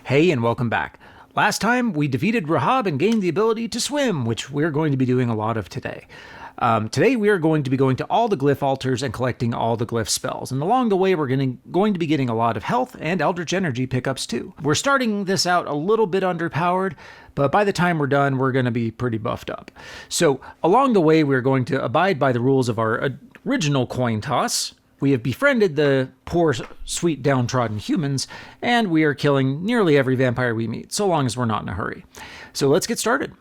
Hey, and welcome back. Last time, we defeated Rahab and gained the ability to swim, which we're going to be doing a lot of today. Today, we are going to be going to all the Glyph altars and collecting all the Glyph spells. And along the way, we're going to be getting a lot of health and Eldritch energy pickups too. We're starting this out a little bit underpowered, but by the time we're done, we're going to be pretty buffed up. So along the way, we're going to abide by the rules of our original coin toss. We have befriended the poor, sweet, downtrodden humans, and we are killing nearly every vampire we meet, so long as we're not in a hurry. So let's get started.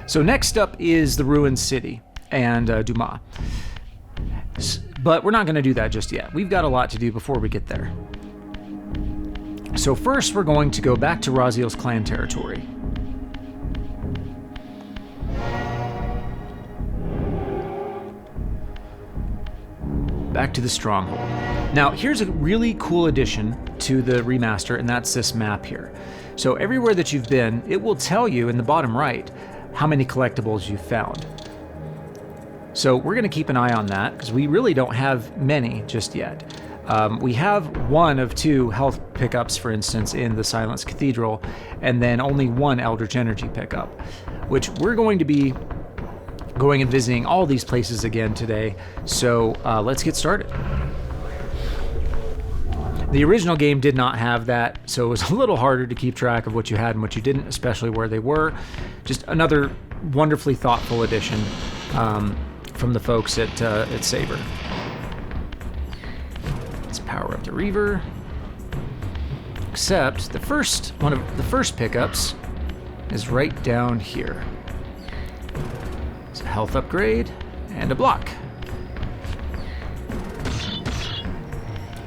So next up is the Ruined City and Dumas. But we're not going to do that just yet. We've got a lot to do before we get there. So first, we're going to go back to Raziel's clan territory. Back to the stronghold. Now, here's a really cool addition to the remaster, and that's this map here. So everywhere that you've been, it will tell you in the bottom right how many collectibles you've found. So we're going to keep an eye on that, because we really don't have many just yet. We have one of two health pickups, for instance, in the Silence Cathedral, and then only one Eldritch Energy pickup, which we're going to be going and visiting all these places again today, so let's get started. The original game did not have that, so it was a little harder to keep track of what you had and what you didn't, especially where they were. Just another wonderfully thoughtful addition from the folks at Saber. Let's power up the Reaver. Except one of the first pickups is right down here. It's a health upgrade and a block.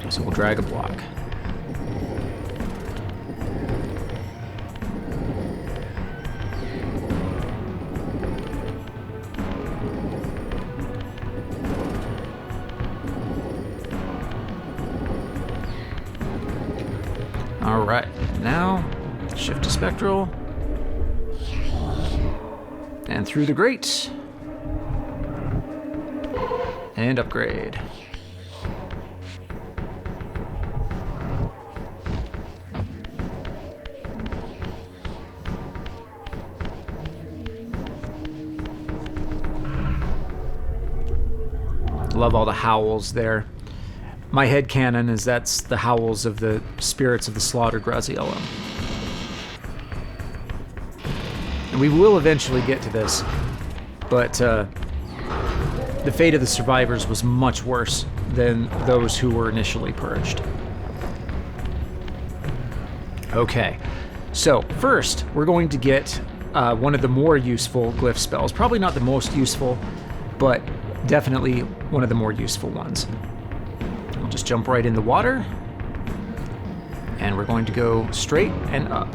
So we'll drag a block. All right, now shift to spectral and through the grate. And upgrade. Love all the howls there. My headcanon is that's the howls of the spirits of the slaughtered Raziel. And we will eventually get to this, but the fate of the survivors was much worse than those who were initially purged. Okay, so first we're going to get one of the more useful glyph spells. Probably not the most useful, but definitely one of the more useful ones. We'll just jump right in the water, and we're going to go straight and up.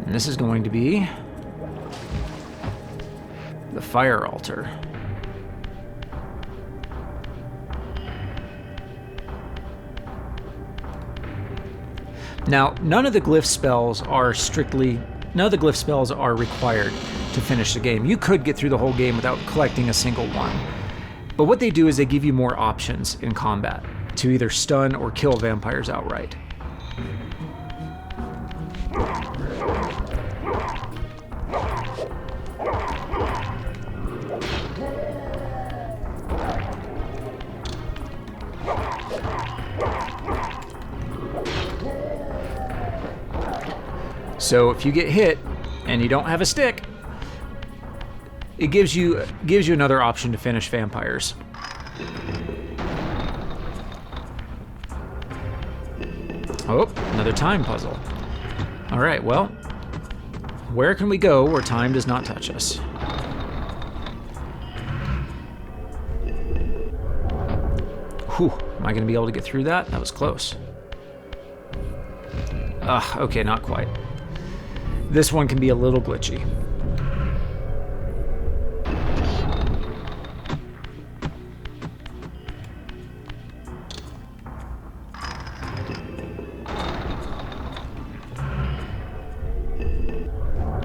And this is going to be the fire altar. Now, none of the glyph spells are required to finish the game. You could get through the whole game without collecting a single one. But what they do is they give you more options in combat to either stun or kill vampires outright. So if you get hit and you don't have a stick, it gives you another option to finish vampires. Oh, another time puzzle. All right, well, where can we go where time does not touch us? Whew, am I going to be able to get through that? That was close. Okay, not quite. This one can be a little glitchy.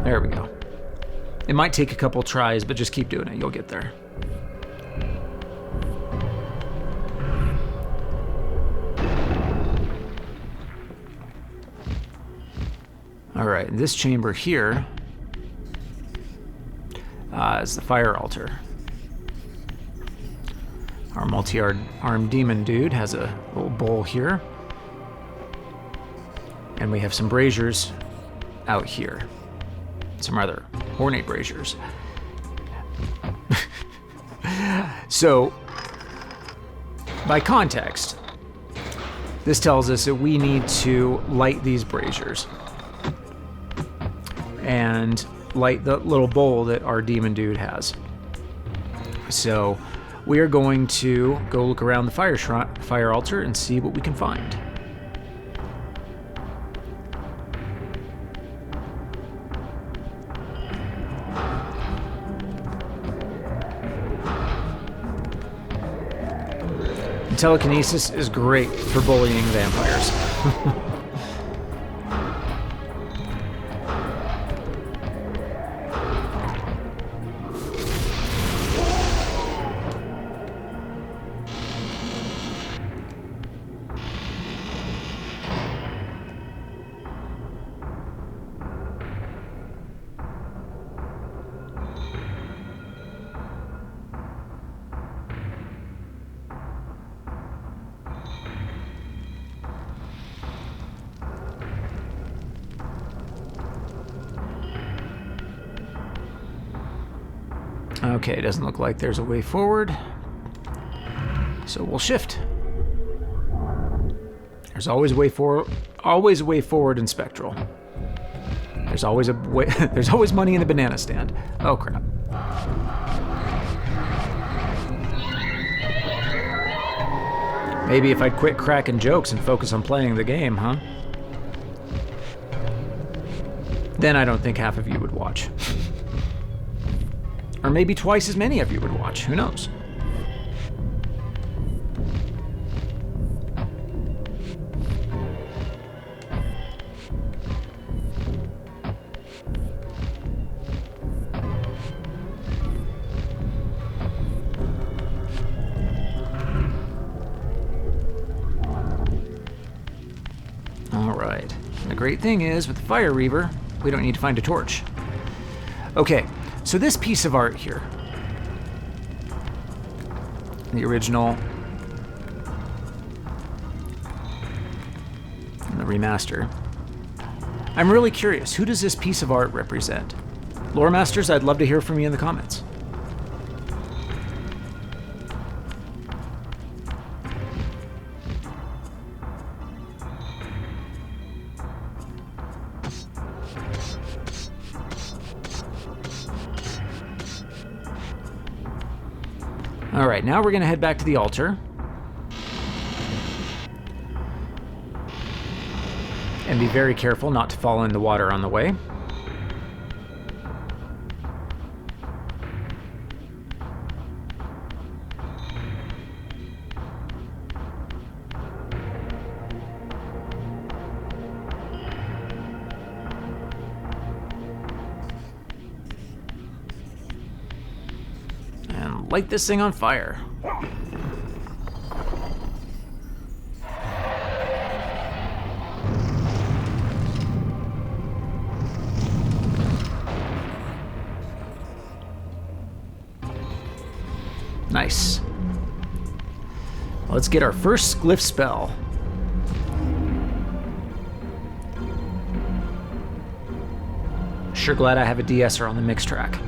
There we go. It might take a couple tries, but just keep doing it. You'll get there. All right, this chamber here is the fire altar. Our multi-armed demon dude has a little bowl here. And we have some braziers out here. Some rather ornate braziers. So, by context, this tells us that we need to light these braziers and light the little bowl that our demon dude has. So we are going to go look around the fire altar and see what we can find. Telekinesis is great for bullying vampires. Okay, it doesn't look like there's a way forward, so we'll shift. There's always a way forward in Spectral. There's always a way. There's always money in the banana stand. Oh crap! Maybe if I'd quit cracking jokes and focus on playing the game, huh? Then I don't think half of you would watch. Or maybe twice as many of you would watch. Who knows? All right. And the great thing is, with the Fire Reaver, we don't need to find a torch. Okay. So this piece of art here, the original and the remaster, I'm really curious, who does this piece of art represent? Lore Masters, I'd love to hear from you in the comments. All right, now we're going to head back to the altar. And be very careful not to fall in the water on the way. Light this thing on fire. Nice. Let's get our first Glyph spell. Sure glad I have a de-esser on the mix track.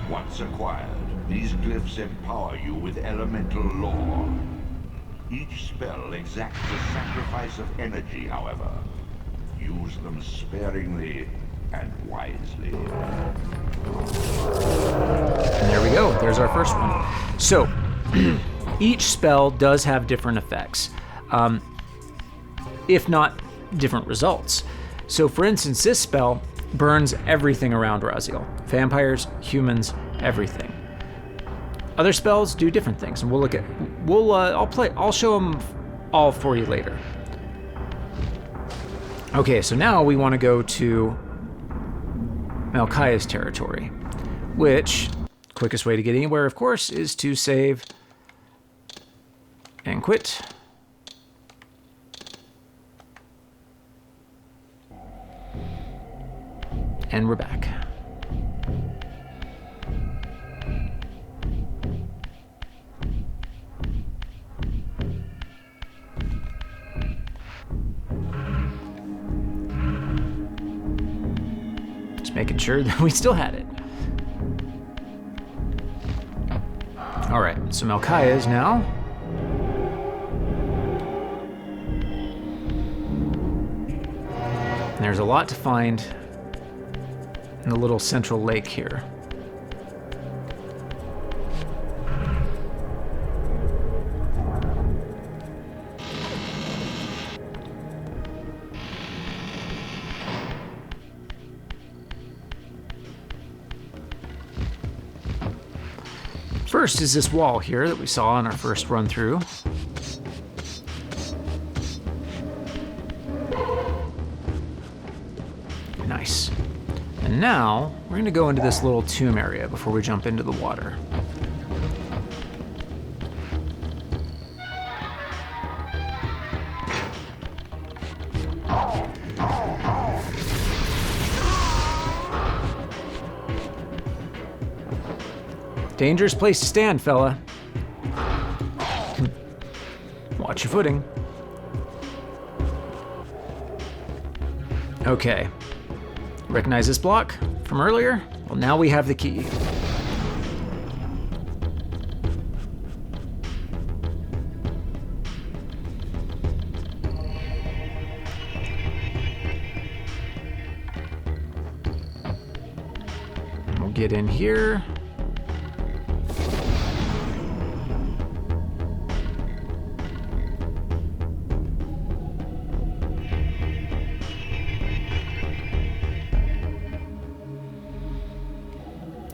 Once acquired, these glyphs empower you with elemental lore. Each spell exacts a sacrifice of energy, however. Use them sparingly and wisely. And there we go. There's our first one. So, each spell does have different effects, if not different results. So, for instance, this spell burns everything around Raziel. Vampires, humans, everything. Other spells do different things, and we'll look at. I'll show them all for you later. Okay, so now we want to go to Malkaya's territory, which, quickest way to get anywhere, of course, is to save and quit. And we're back. Just making sure that we still had it. All right, so Malkaya is now. And there's a lot to find in the little central lake here. First is this wall here that we saw on our first run through. Nice. And now we're going to go into this little tomb area before we jump into the water. Dangerous place to stand, fella. Watch your footing. Okay. Recognize this block from earlier? Well, now we have the key. And we'll get in here.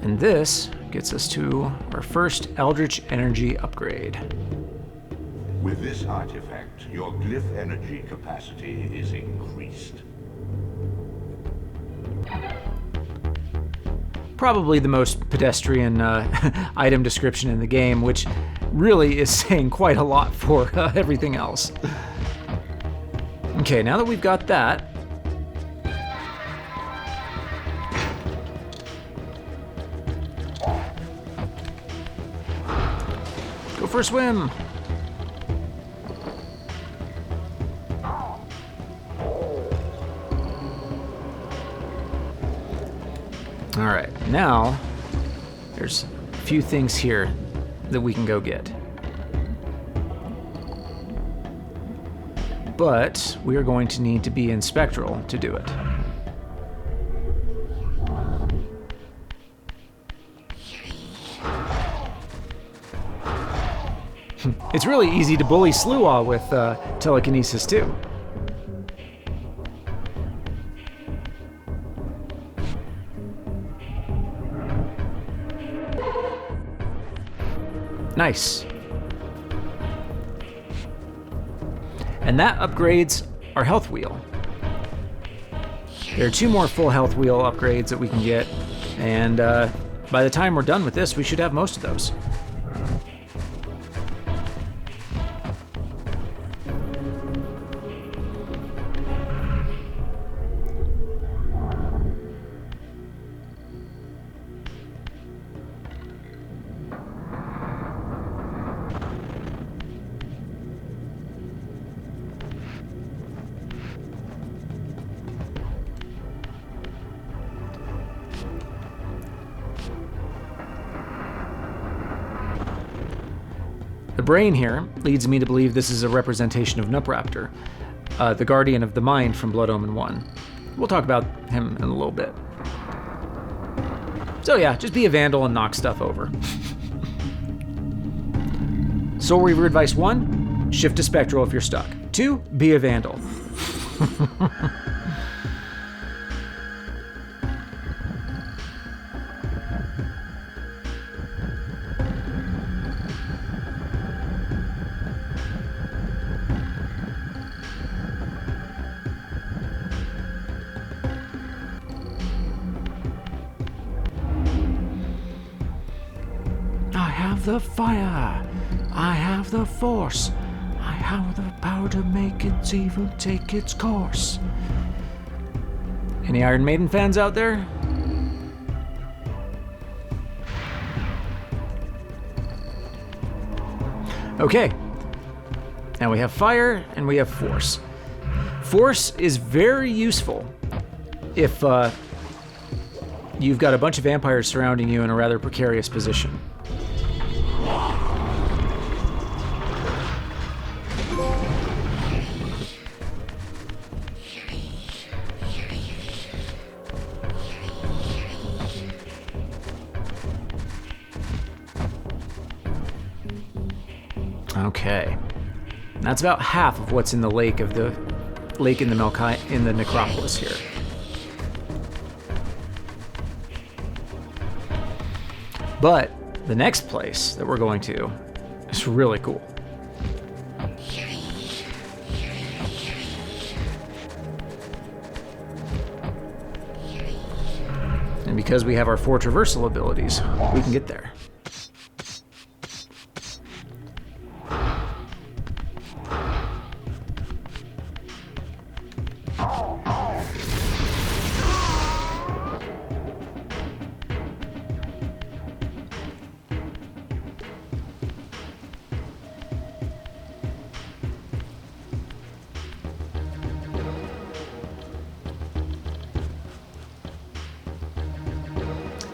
And this gets us to our first Eldritch energy upgrade. With this artifact, your glyph energy capacity is increased. Probably the most pedestrian item description in the game, which really is saying quite a lot for everything else. Okay, now that we've got that, go for a swim. All right, now there's a few things here that we can go get. But we are going to need to be in Spectral to do it. It's really easy to bully Sluaw with telekinesis too. Nice. And that upgrades our health wheel. There are 2 more full health wheel upgrades that we can get, and by the time we're done with this, we should have most of those. The brain here leads me to believe this is a representation of Nupraptor, the guardian of the mind from Blood Omen 1. We'll talk about him in a little bit. So yeah, just be a vandal and knock stuff over. Soul Reaver advice 1, shift to Spectral if you're stuck. 2, be a vandal. I have the fire. I have the force. I have the power to make its evil take its course. Any Iron Maiden fans out there? Okay. Now we have fire and we have force. Force is very useful if you've got a bunch of vampires surrounding you in a rather precarious position. Okay. That's about half of what's in the lake in the necropolis here. But the next place that we're going to is really cool. And because we have our four traversal abilities, we can get there.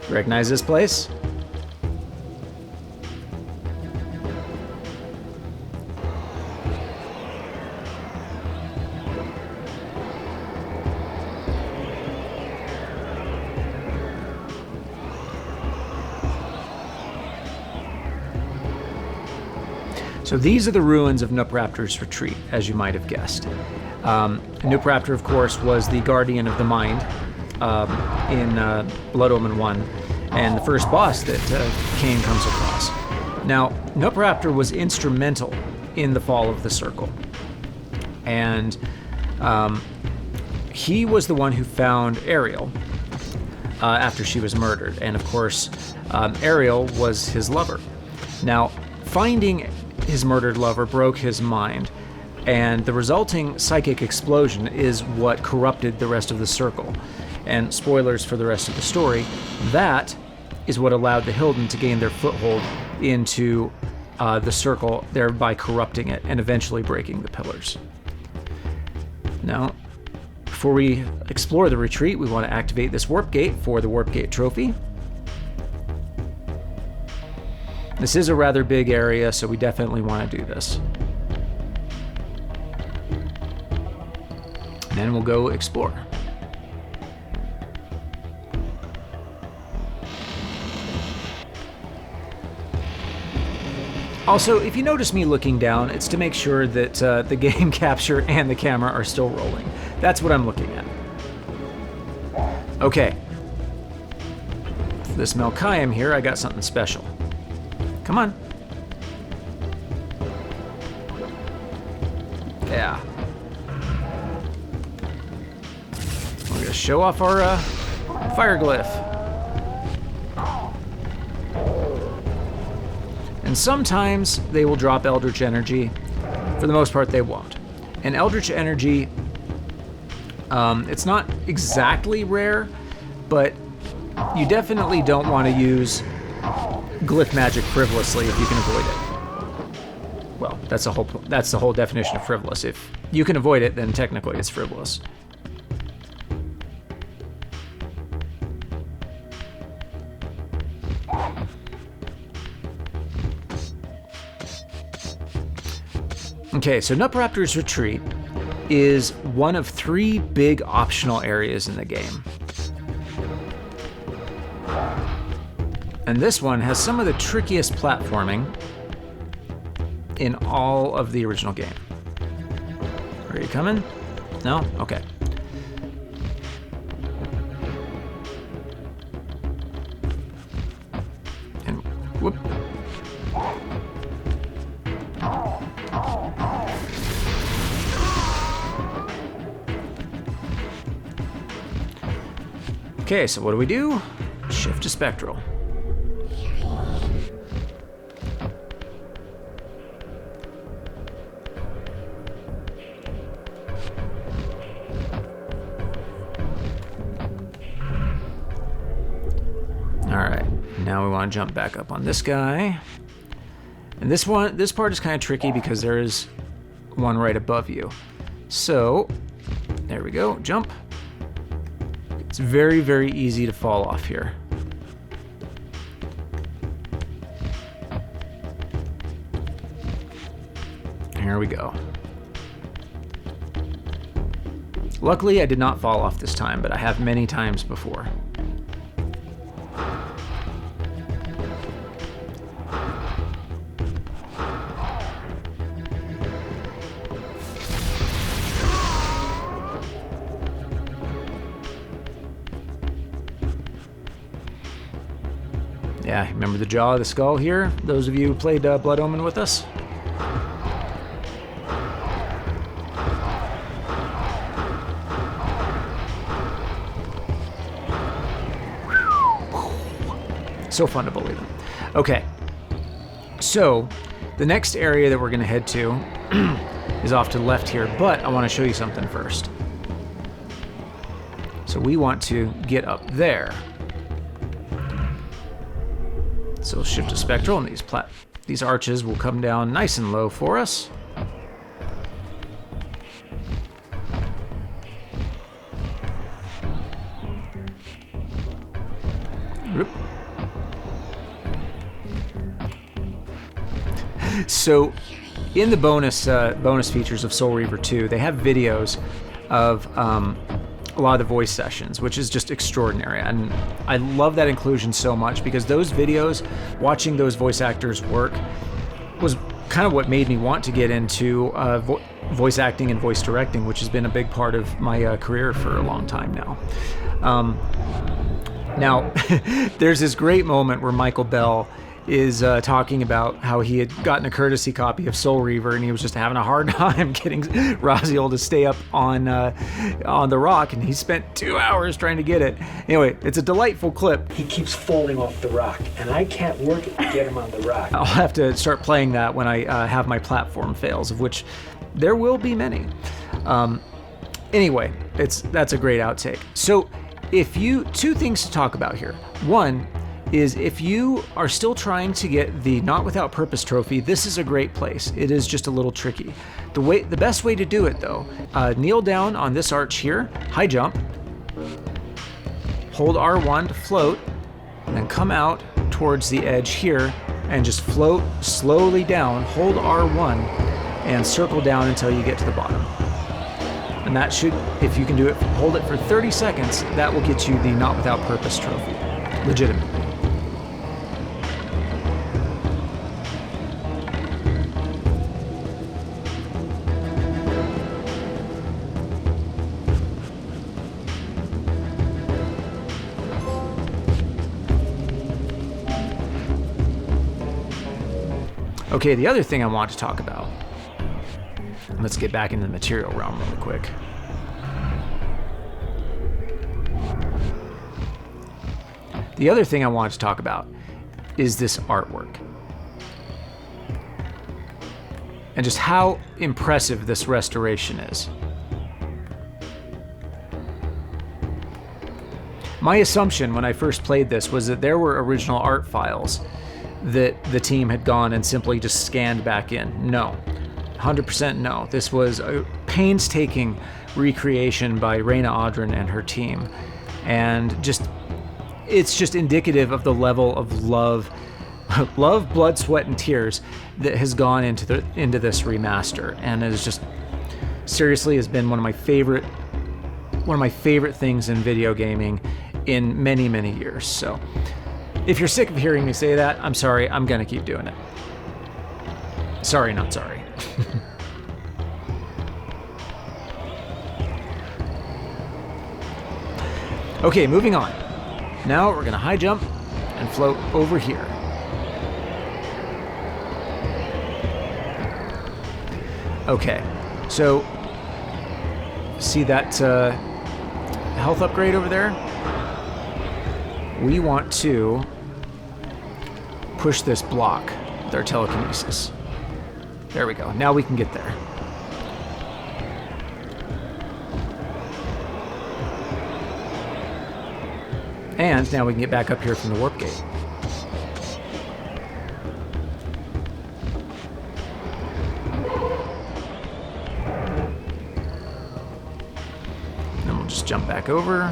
Recognize this place? So these are the ruins of Nupraptor's retreat, as you might have guessed. Nupraptor, of course, was the guardian of the mind in Blood Omen 1, and the first boss that Kain comes across. Now, Nupraptor was instrumental in the fall of the Circle, and he was the one who found Ariel after she was murdered, and of course, Ariel was his lover. Now, finding his murdered lover broke his mind, and the resulting psychic explosion is what corrupted the rest of the Circle. And spoilers for the rest of the story, that is what allowed the Hilden to gain their foothold into the Circle, thereby corrupting it and eventually breaking the pillars. Now, before we explore the retreat, we want to activate this warp gate for the warp gate trophy. This is a rather big area, so we definitely want to do this. And then we'll go explore. Also, if you notice me looking down, it's to make sure that the game capture and the camera are still rolling. That's what I'm looking at. Okay. For this Melchiam here, I got something special. Come on. Yeah. We're going to show off our fire glyph. And sometimes they will drop Eldritch energy. For the most part, they won't. And Eldritch energy, it's not exactly rare, but you definitely don't want to use glyph magic frivolously if you can avoid it. Well, that's the whole definition of frivolous. If you can avoid it, then technically it's frivolous. Okay, so Nupraptor's Retreat is one of 3 big optional areas in the game. And this one has some of the trickiest platforming in all of the original game. Are you coming? No? Okay. And whoop. Okay, so what do? Shift to Spectral. Now we want to jump back up on this guy. And this part is kind of tricky because there is one right above you. So, there we go, jump. It's very, very easy to fall off here. Here we go. Luckily, I did not fall off this time, but I have many times before. Yeah, remember the jaw of the skull here? Those of you who played Blood Omen with us? So fun to believe in. Okay, so the next area that we're going to head to is off to the left here, but I want to show you something first. So we want to get up there. So shift to spectral, and these arches will come down nice and low for us. Whoop. So, in the bonus features of Soul Reaver 2, they have videos of a lot of the voice sessions, which is just extraordinary. And I love that inclusion so much because those videos, watching those voice actors work, was kind of what made me want to get into voice acting and voice directing, which has been a big part of my career for a long time now. Now, there's this great moment where Michael Bell is talking about how he had gotten a courtesy copy of Soul Reaver and he was just having a hard time getting Raziel to stay up on the rock, and he spent 2 hours trying to get it. Anyway, it's a delightful clip. He keeps falling off the rock, and I can't work it to get him on the rock. I'll have to start playing that when I have my platform fails, of which there will be many. Anyway, that's a great outtake. So two things to talk about here. One is if you are still trying to get the Not Without Purpose trophy, this is a great place. It is just a little tricky. The best way to do it though, kneel down on this arch here, high jump, hold R1 to float, and then come out towards the edge here and just float slowly down, hold R1, and circle down until you get to the bottom. And that should, if you can do it, hold it for 30 seconds, that will get you the Not Without Purpose trophy, legitimately. Okay, the other thing I want to talk about, let's get back into the material realm really quick. The other thing I want to talk about is this artwork. And just how impressive this restoration is. My assumption when I first played this was that there were original art files that the team had gone and simply just scanned back in. No, 100% no. This was a painstaking recreation by Raina Audrin and her team. And it's just indicative of the level of love, blood, sweat, and tears that has gone into this remaster. And it is just, seriously, has been one of my favorite things in video gaming in many, many years. So if you're sick of hearing me say that, I'm sorry, I'm gonna keep doing it. Sorry, not sorry. Okay, moving on. Now we're gonna high jump and float over here. Okay, so see that health upgrade over there? We want to push this block with our telekinesis. There we go. Now we can get there. And now we can get back up here from the warp gate. jump back over.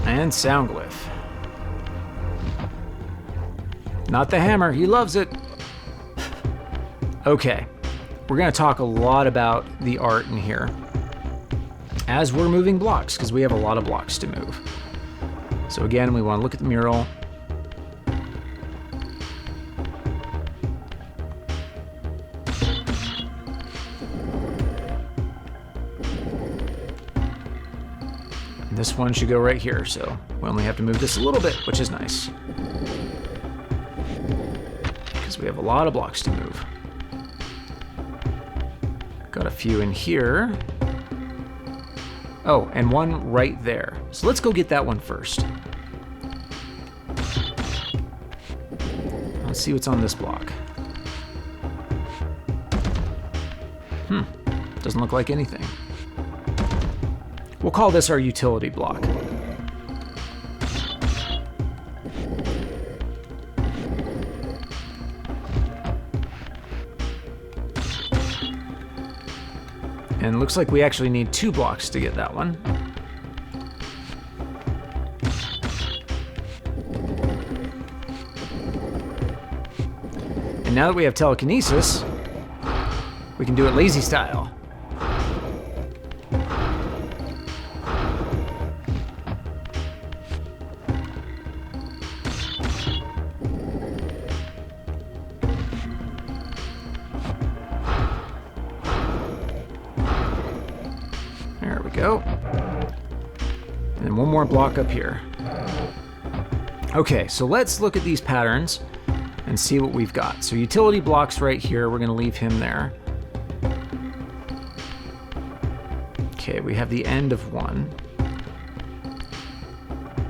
And sound glyph. Not the hammer, he loves it. Okay, we're gonna talk a lot about the art in here as we're moving blocks, because we have a lot of blocks to move. So again, we wanna look at the mural. This one should go right here, so we only have to move this a little bit, which is nice. Because we have a lot of blocks to move. Got a few in here. Oh, and one right there. So let's go get that one first. Let's see what's on this block. Doesn't look like anything. We'll call this our utility block. And it looks like we actually need 2 blocks to get that one. And now that we have telekinesis, we can do it lazy style. Go. And then one more block up here. Okay, so let's look at these patterns and see what we've got. So utility blocks right here, we're gonna leave him there. Okay, we have the end of one.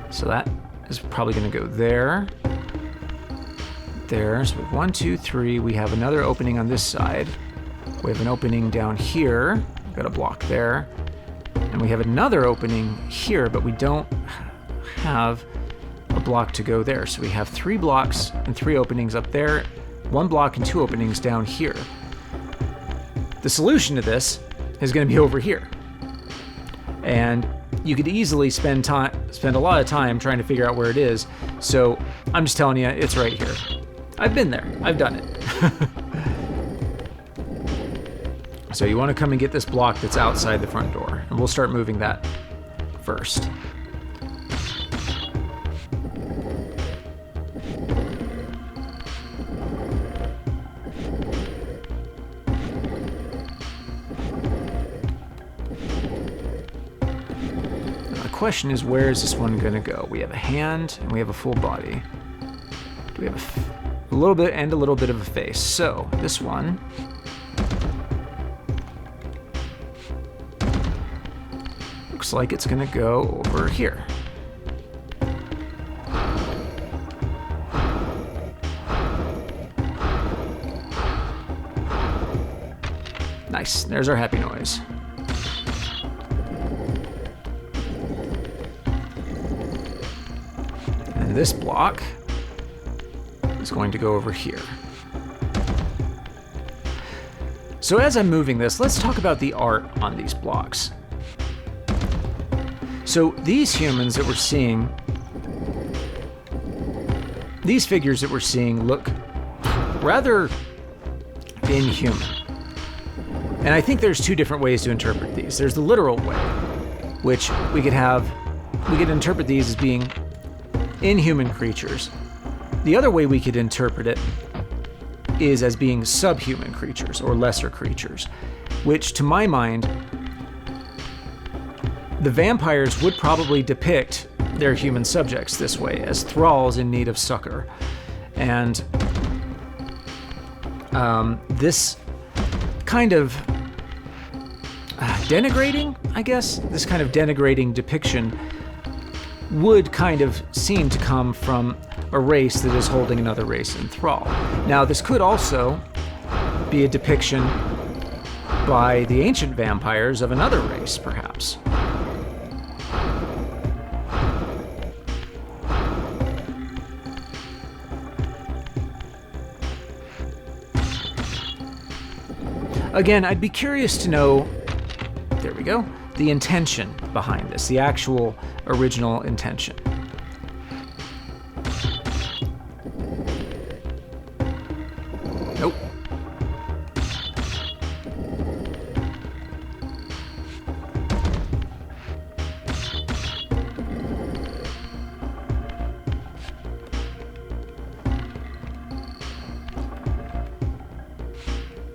So that is probably gonna go there. There, so we have 1, 2, 3. We have another opening on this side. We have an opening down here. We've got a block there. And we have another opening here, but we don't have a block to go there. So we have 3 blocks and 3 openings up there, 1 block and 2 openings down here. The solution to this is going to be over here. And you could easily spend a lot of time trying to figure out where it is. So I'm just telling you, it's right here. I've been there. I've done it. So you want to come and get this block that's outside the front door, and we'll start moving that first. Now the question is, where is this one going to go? We have a hand, and we have a full body. Do we have a little bit and a little bit of a face? So this one... looks like it's gonna go over here. Nice, there's our happy noise. And this block is going to go over here. So as I'm moving this, let's talk about the art on these blocks. So these humans that we're seeing, these figures that we're seeing look rather inhuman. And I think there's 2 different ways to interpret these. There's the literal way, which we could interpret these as being inhuman creatures. The other way we could interpret it is as being subhuman creatures or lesser creatures, which to my mind, the vampires would probably depict their human subjects this way, as thralls in need of succor. And this kind of denigrating, I guess, this kind of denigrating depiction would kind of seem to come from a race that is holding another race in thrall. Now, this could also be a depiction by the ancient vampires of another race, perhaps. Again, I'd be curious to know, there we go, the intention behind this, the actual original intention. Nope.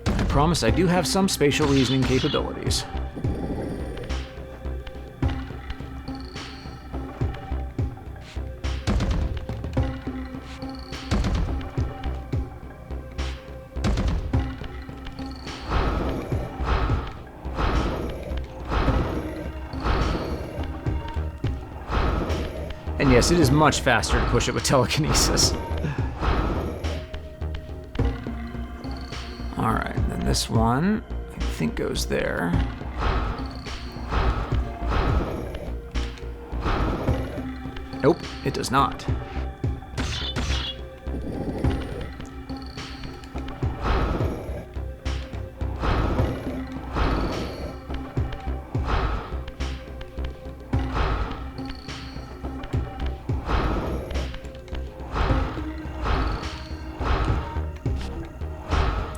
I promise I do have some spatial reasoning capabilities. And yes, it is much faster to push it with telekinesis. Alright, and then this one, I think goes there. Nope, it does not.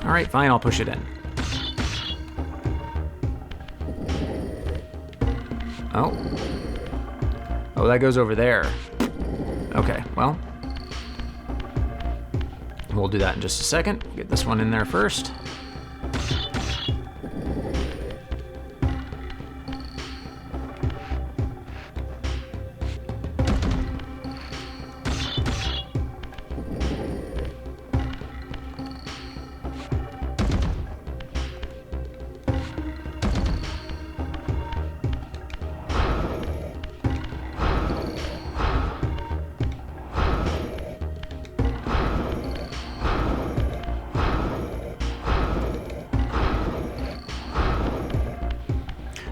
Alright, fine, I'll push it in. Oh. Oh, that goes over there. Okay, well. We'll do that in just a second. Get this one in there first.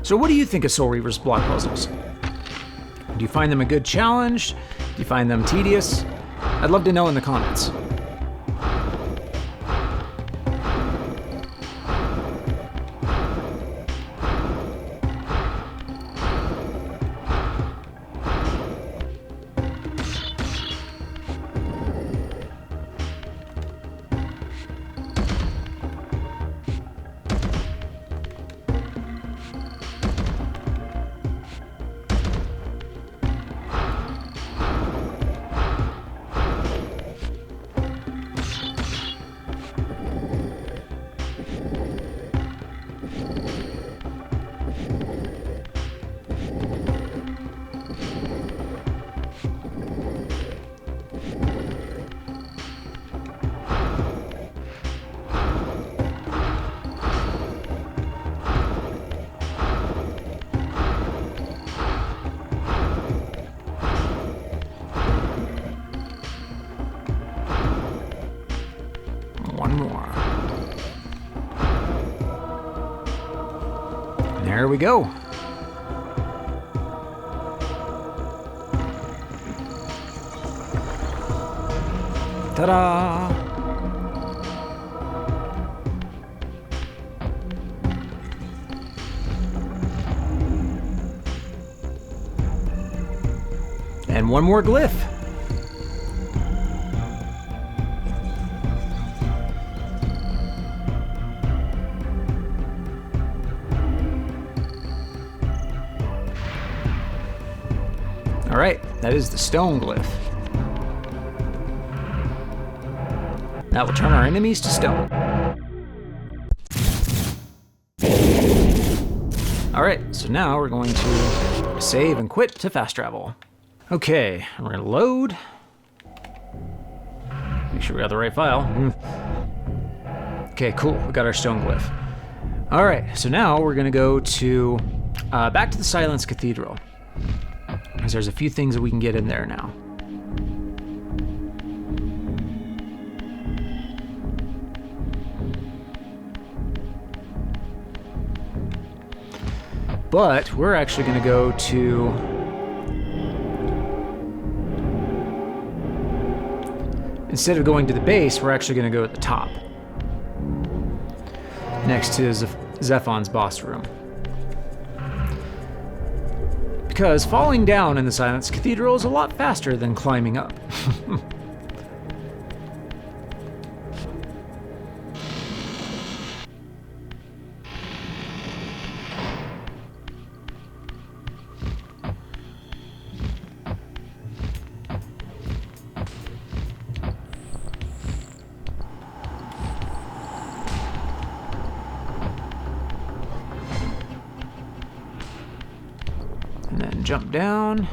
So what do you think of Soul Reaver's block puzzles? Do you find them a good challenge? Do you find them tedious? I'd love to know in the comments. One more. There we go. Ta-da! And one more glyph. All right, that is the stone glyph. That will turn our enemies to stone. All right, so now we're going to save and quit to fast travel. Okay, we're gonna load. Make sure we got the right file. Okay, cool, we got our stone glyph. All right, so now we're gonna go to, back to the Silence Cathedral. Because there's a few things that we can get in there now. But we're actually going to go to... Instead of going to the base, we're actually going to go at the top. Next to Zephon's boss room. Because falling down in the Silence Cathedral is a lot faster than climbing up. And then jump down.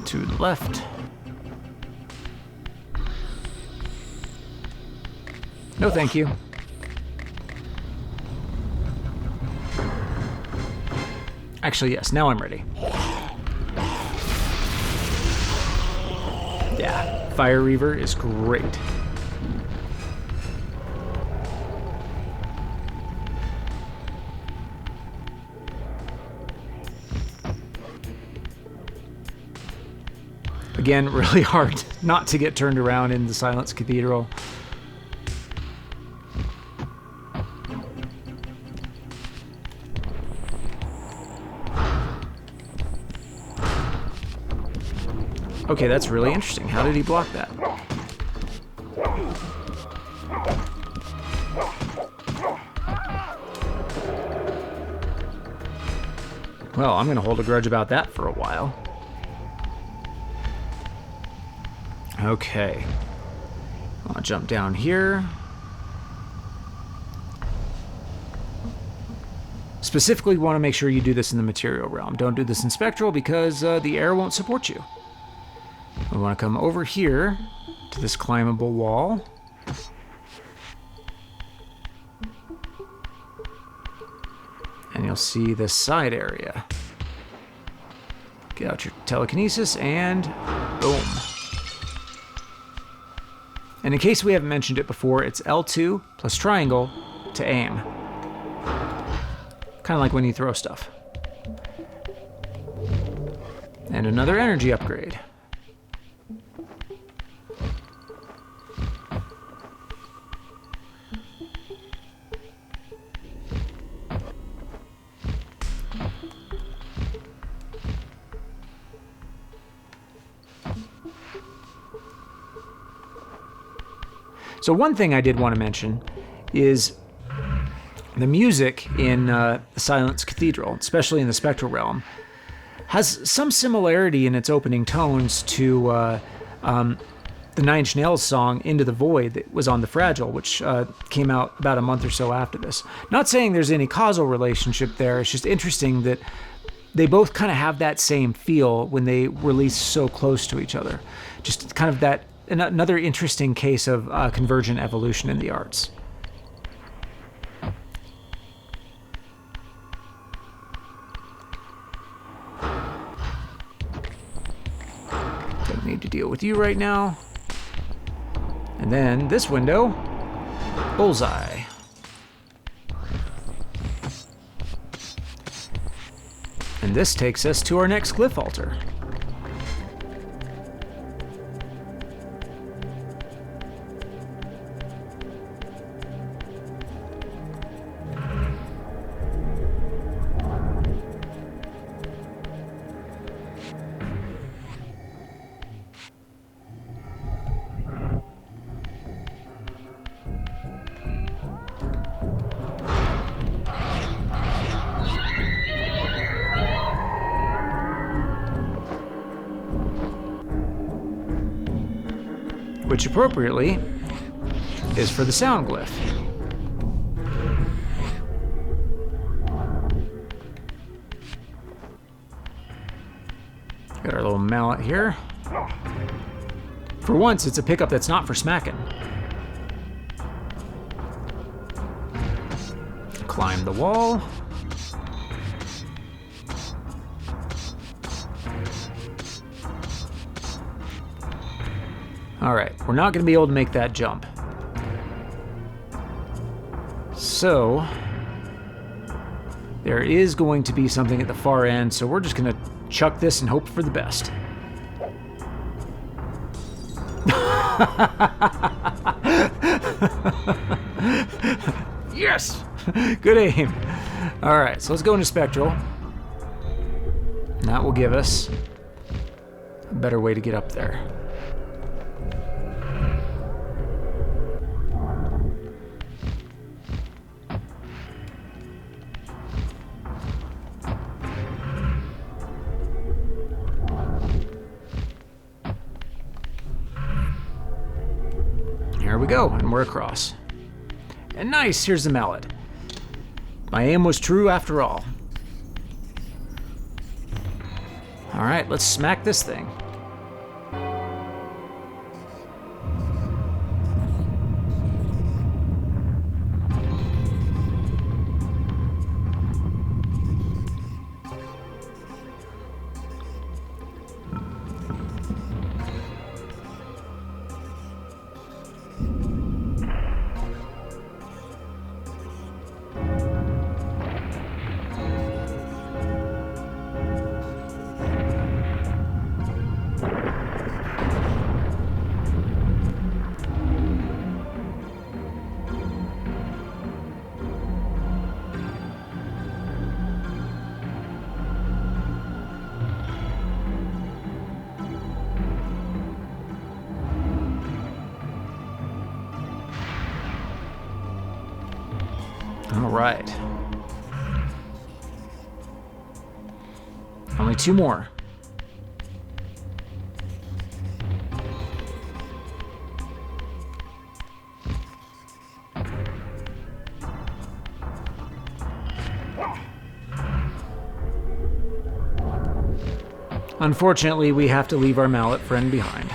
To the left. No, thank you. Actually, yes, now I'm ready. Yeah, Fire Reaver is great. Again, really hard not to get turned around in the Silence Cathedral. Okay, that's really interesting. How did he block that? Well, I'm going to hold a grudge about that for a while. Okay. I'll jump down here. Specifically, want to make sure you do this in the material realm. Don't do this in spectral because the air won't support you. We want to come over here to this climbable wall. And you'll see this side area. Get out your telekinesis and boom. And in case we haven't mentioned it before, it's L2 plus triangle to aim. Kind of like when you throw stuff. And another energy upgrade. So one thing I did want to mention is the music in the Silence Cathedral, especially in the Spectral Realm, has some similarity in its opening tones to the Nine Inch Nails song Into the Void that was on The Fragile, which came out about a month or so after this. Not saying there's any causal relationship there, it's just interesting that they both kind of have that same feel when they release so close to each other. Just kind of that, another interesting case of convergent evolution in the arts. Don't need to deal with you right now. And then this window, bullseye. And this takes us to our next glyph altar. Which appropriately is for the sound glyph. Got our little mallet here. For once, it's a pickup that's not for smacking. Climb the wall. Alright, we're not going to be able to make that jump. So, there is going to be something at the far end, so we're just going to chuck this and hope for the best. Yes! Good aim. Alright, so let's go into Spectral. And that will give us a better way to get up there. Here we go, and we're across. And nice, here's the mallet. My aim was true after all. Alright, let's smack this thing. All right. Only 2 more. Unfortunately, we have to leave our mallet friend behind.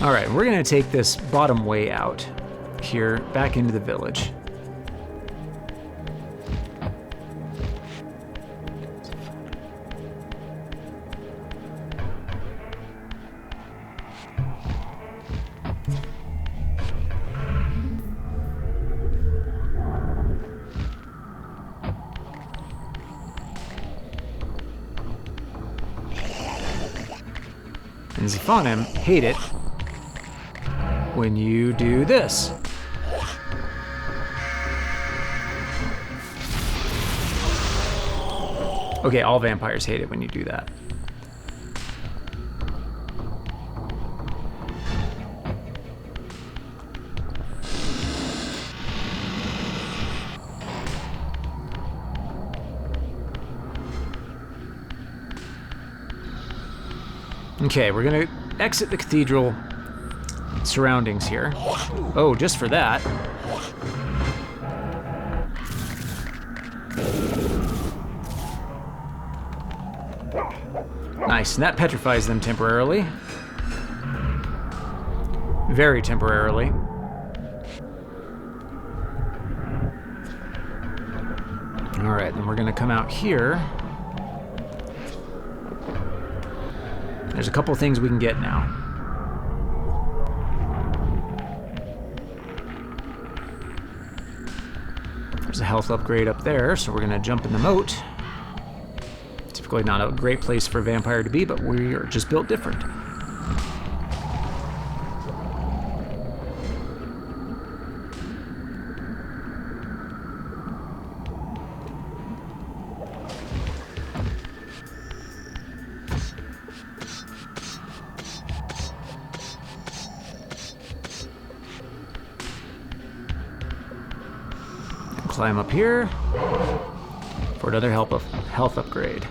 All right, we're gonna take this bottom way out here, back into the village. And Zephonim hate it when you do this. Okay, all vampires hate it when you do that. Okay, we're gonna exit the cathedral surroundings here. Oh, just for that. Nice, and that petrifies them temporarily. Very temporarily. All right, then we're gonna come out here. There's a couple things we can get now. There's a health upgrade up there, so we're gonna jump in the moat. Typically not a great place for a vampire to be, but we are just built different. Climb up here for another health upgrade.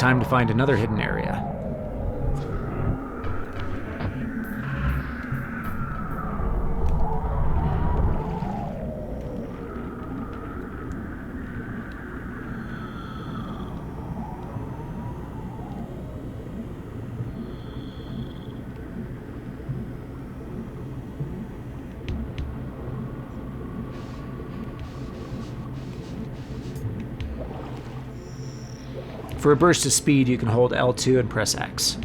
time to find another hidden area. For a burst of speed, you can hold L2 and press X.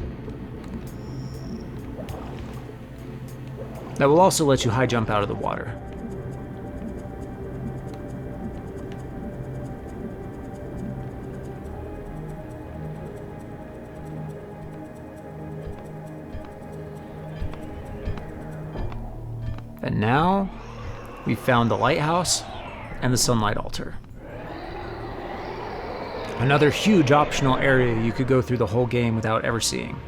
That will also let you high jump out of the water. And now, we've found the lighthouse and the sunlight altar. Another huge optional area you could go through the whole game without ever seeing.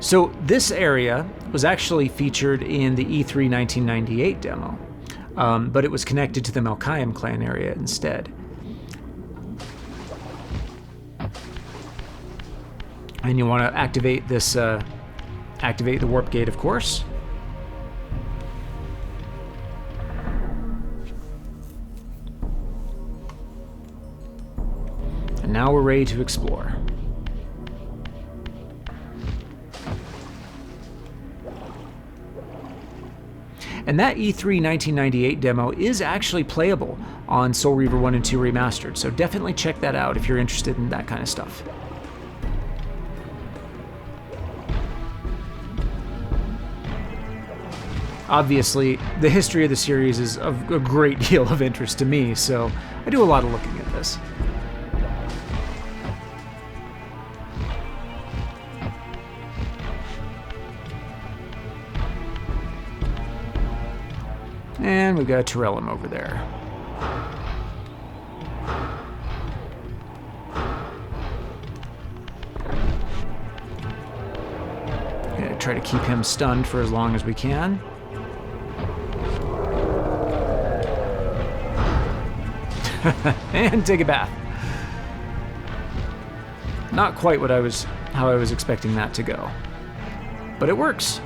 So this area was actually featured in the E3 1998 demo, but it was connected to the Melchiam clan area instead. And you want to activate this, activate the warp gate, of course. And now we're ready to explore. And that E3 1998 demo is actually playable on Soul Reaver 1 and 2 Remastered, so definitely check that out if you're interested in that kind of stuff. Obviously, the history of the series is of a great deal of interest to me, so I do a lot of looking at this. And we've got a Terrellum over there. Gonna try to keep him stunned for as long as we can. And take a bath. Not quite how I was expecting that to go. But it works.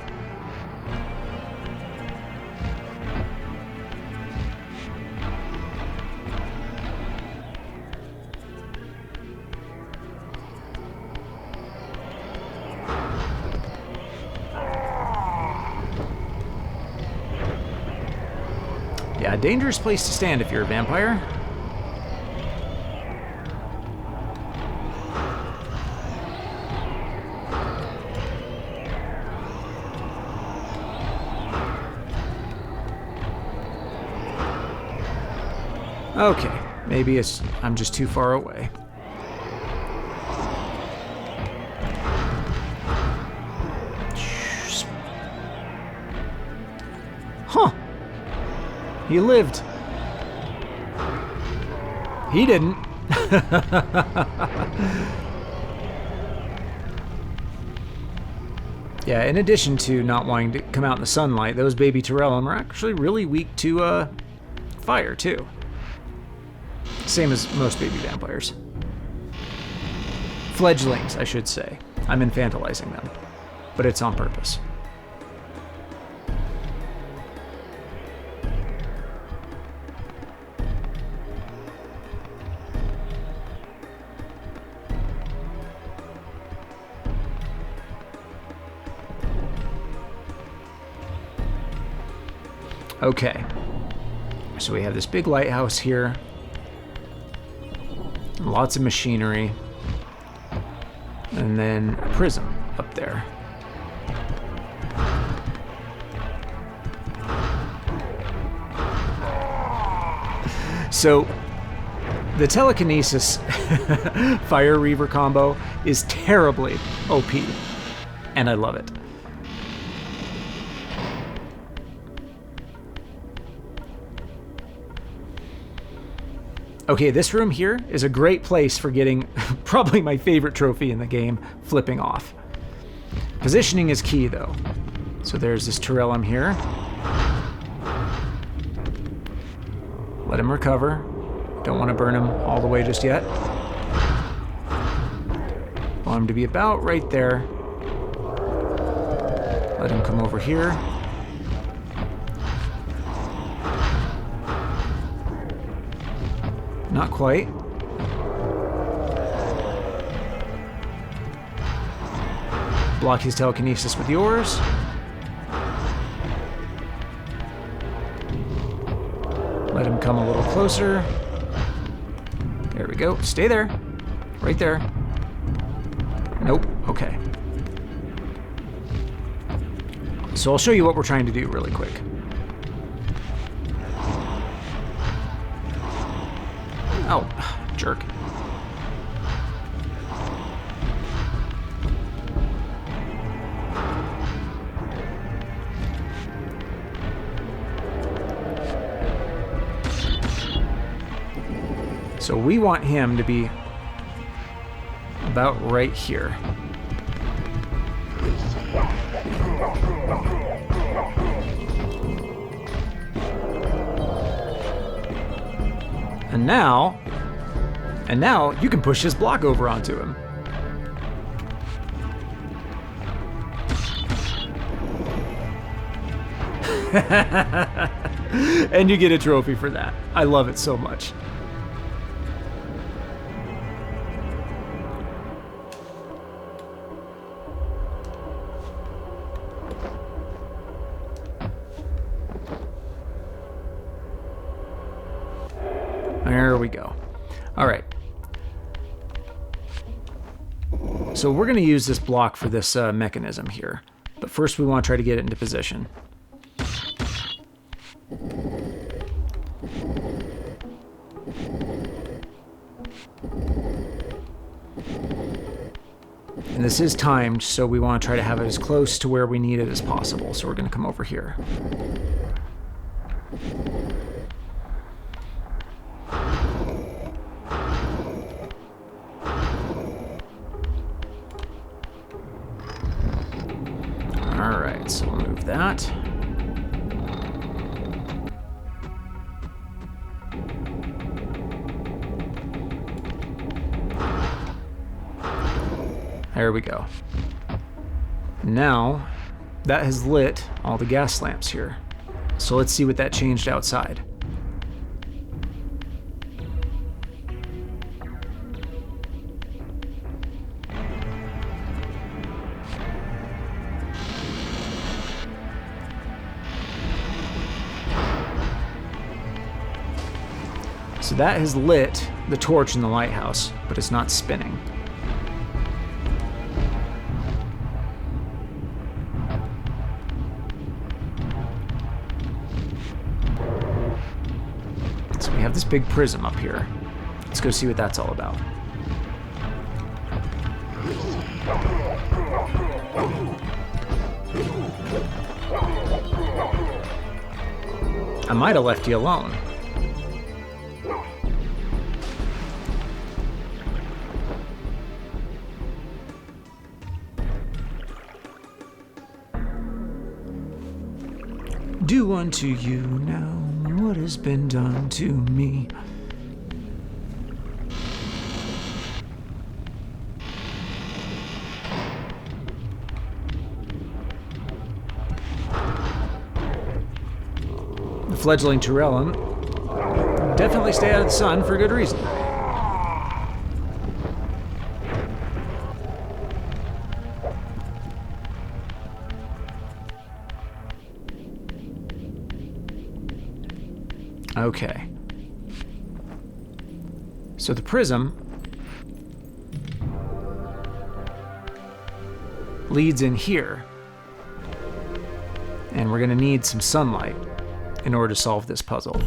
Yeah, a dangerous place to stand if you're a vampire. Okay, maybe I'm just too far away. Huh. He lived. He didn't. Yeah, in addition to not wanting to come out in the sunlight, those baby Terrellum are actually really weak to fire, too. Same as most baby vampires. Fledglings, I should say. I'm infantilizing them, but it's on purpose. Okay, so we have this big lighthouse here. Lots of machinery. And then a prism up there. So, the telekinesis Fire Reaver combo is terribly OP, and I love it. Okay, this room here is a great place for getting probably my favorite trophy in the game, flipping off. Positioning is key, though. So there's this Terrellum here. Let him recover. Don't want to burn him all the way just yet. Want him to be about right there. Let him come over here. Not quite. Block his telekinesis with yours. Let him come a little closer. There we go. Stay there. Right there. Nope. Okay. So I'll show you what we're trying to do really quick. Oh, jerk. So we want him to be about right here. And now you can push this block over onto him. And you get a trophy for that. I love it so much. There we go. All right. So we're going to use this block for this mechanism here. But first we want to try to get it into position. And this is timed, so we want to try to have it as close to where we need it as possible. So we're going to come over here. Alright, so we'll move that. There we go. Now, that has lit all the gas lamps here. So let's see what that changed outside. So that has lit the torch in the lighthouse, but it's not spinning. So we have this big prism up here. Let's go see what that's all about. I might have left you alone. Do unto you now what has been done to me. The fledgling Turellum definitely stay out of the sun for good reason. Okay. So the prism leads in here. And we're going to need some sunlight in order to solve this puzzle.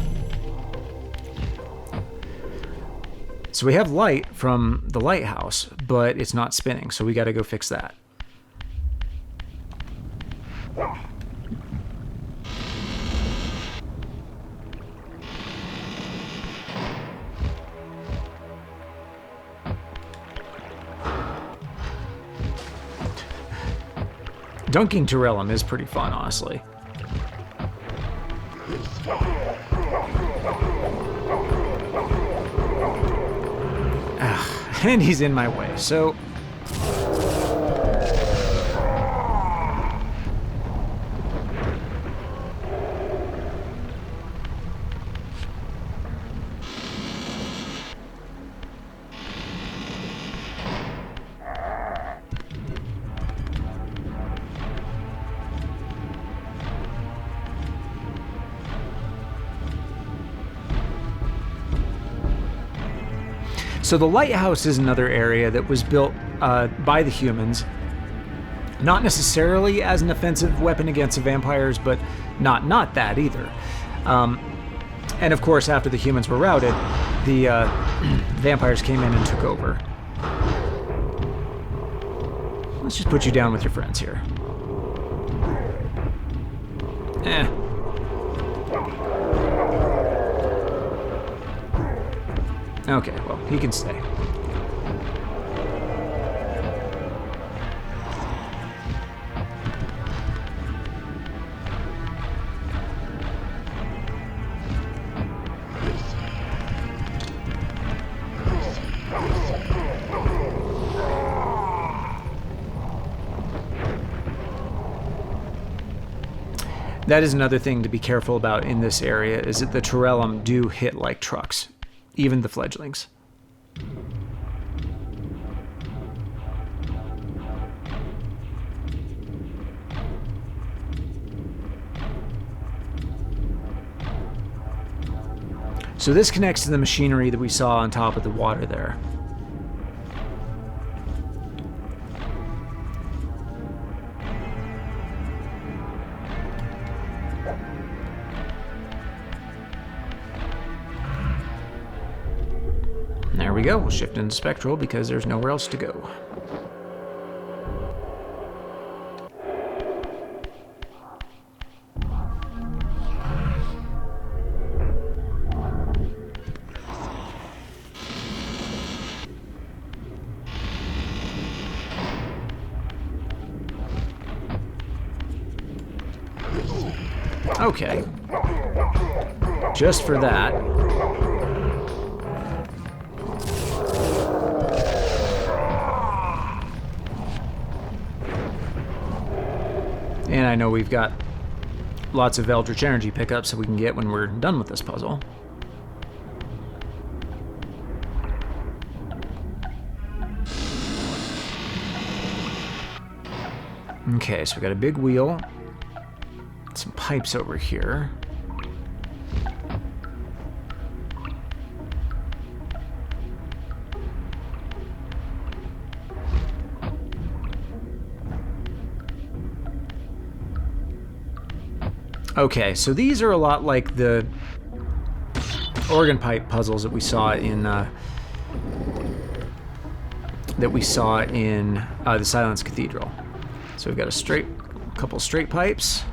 So we have light from the lighthouse, but it's not spinning, so we got to go fix that. Dunking Turellum is pretty fun, honestly. And he's in my way, so... So the lighthouse is another area that was built by the humans, not necessarily as an offensive weapon against the vampires, but not that either. And of course, after the humans were routed, the vampires came in and took over. Let's just put you down with your friends here. Okay, well, he can stay. That is another thing to be careful about in this area, is that the Turellum do hit like trucks, even the fledglings. So this connects to the machinery that we saw on top of the water there. There we go. We'll shift into Spectral because there's nowhere else to go. Okay. Just for that. And I know we've got lots of Eldritch energy pickups that we can get when we're done with this puzzle. Okay, so we got a big wheel. Some pipes over here. Okay, so these are a lot like the organ pipe puzzles that we saw in the Silence Cathedral. So we've got a couple straight pipes.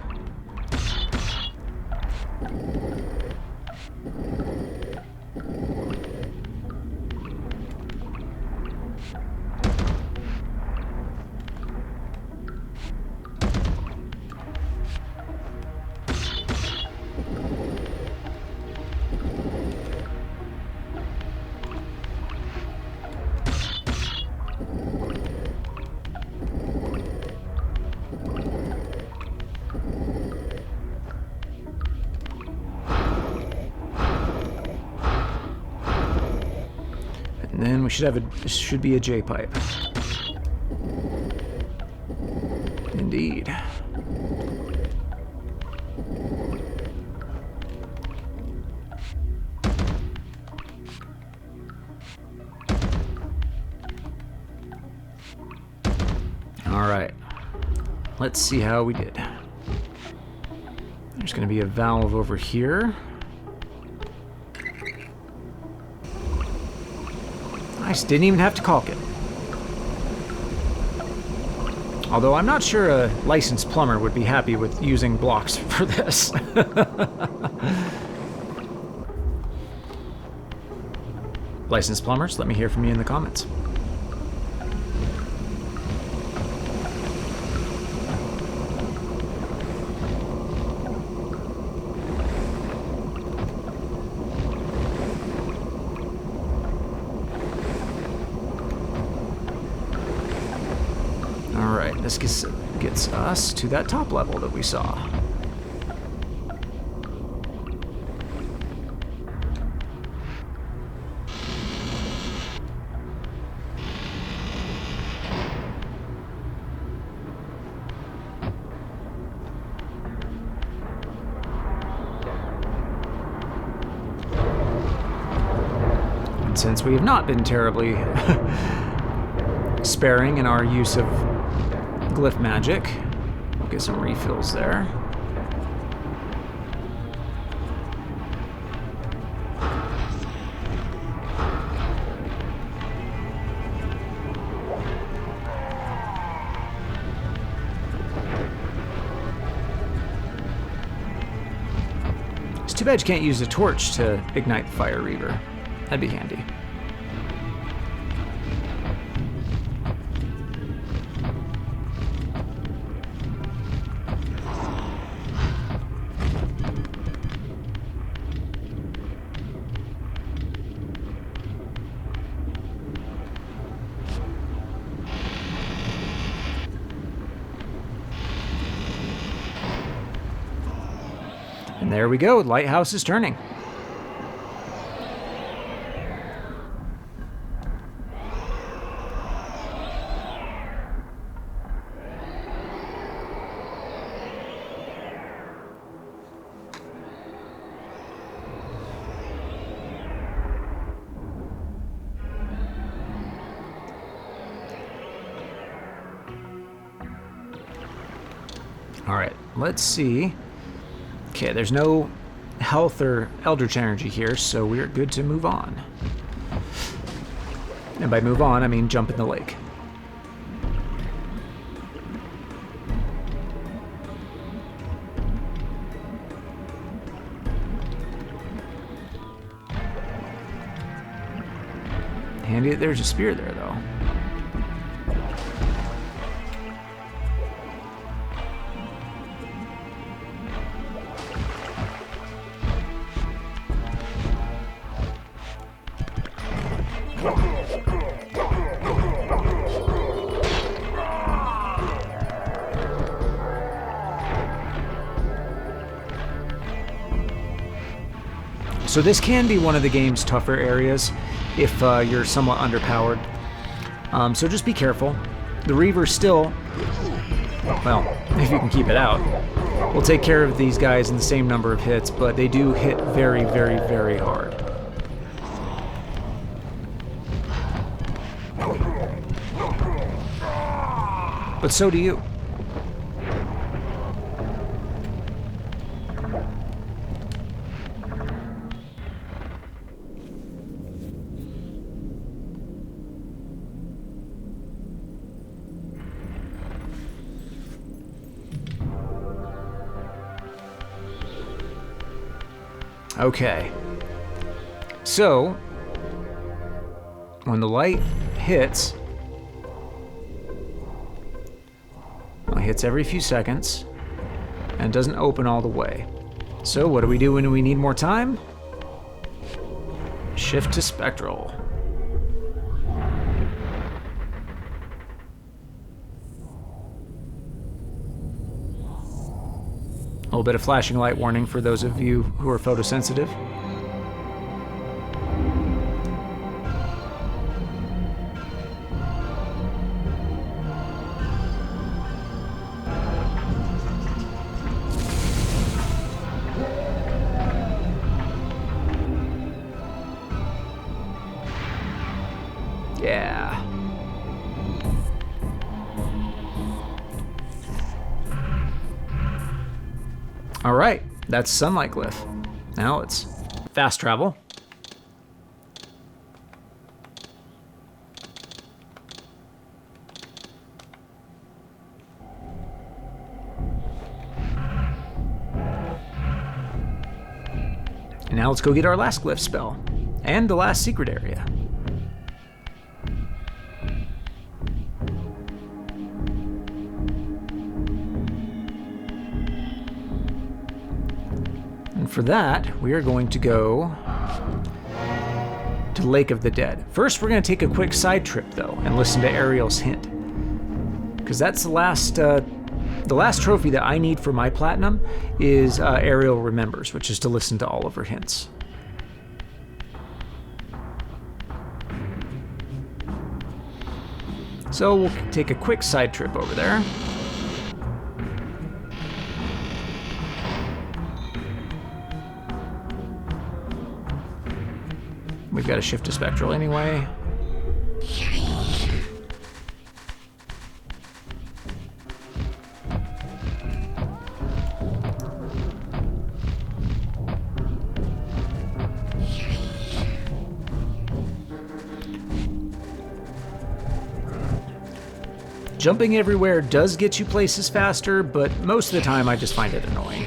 And then we this should be a J pipe. Indeed. All right. Let's see how we did. There's going to be a valve over here. Nice, didn't even have to caulk it. Although I'm not sure a licensed plumber would be happy with using blocks for this. Licensed plumbers, let me hear from you in the comments. Alright, this gets us to that top level that we saw. Since we have not been terribly sparing in our use of glyph magic, we'll get some refills there. It's too bad you can't use a torch to ignite the fire Reaver. That'd be handy. And there we go, lighthouse is turning. Alright, let's see. Okay, there's no health or Eldritch energy here, so we're good to move on. And by move on, I mean jump in the lake. Handy that there's a spear there, though. So this can be one of the game's tougher areas if you're somewhat underpowered. So just be careful. The Reaver still, well, if you can keep it out, will take care of these guys in the same number of hits, but they do hit very, very, very hard. But so do you. Okay, so when the light hits, well, it hits every few seconds and doesn't open all the way. So what do we do when we need more time? Shift to spectral. A little bit of flashing light warning for those of you who are photosensitive. Yeah. All right, that's Sunlight Glyph. Now it's fast travel. And now let's go get our last glyph spell and the last secret area. For that, we are going to go to Lake of the Dead. First, we're going to take a quick side trip, though, and listen to Ariel's hint. because that's the last trophy that I need for my platinum is Ariel Remembers, which is to listen to all of her hints. So we'll take a quick side trip over there. We've got to shift to Spectral anyway. Jumping everywhere does get you places faster, but most of the time I just find it annoying.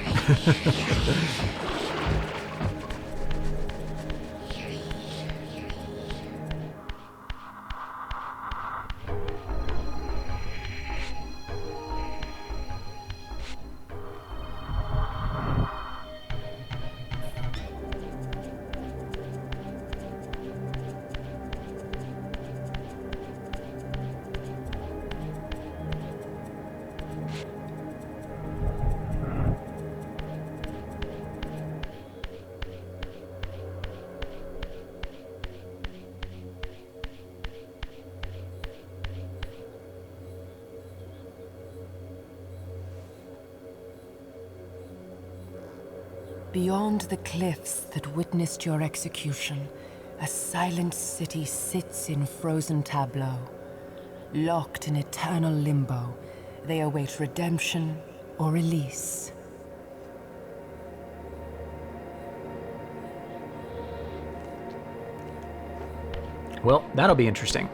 Beyond the cliffs that witnessed your execution, a silent city sits in frozen tableau. Locked in eternal limbo, they await redemption or release. Well, that'll be interesting.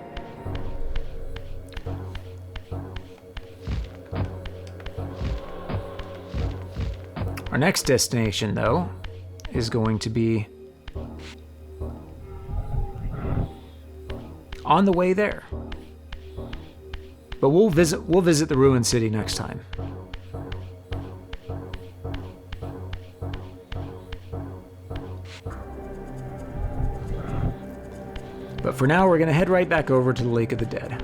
Our next destination, though, is going to be on the way there. But we'll visit the ruined city next time. But for now, we're going to head right back over to the Lake of the Dead.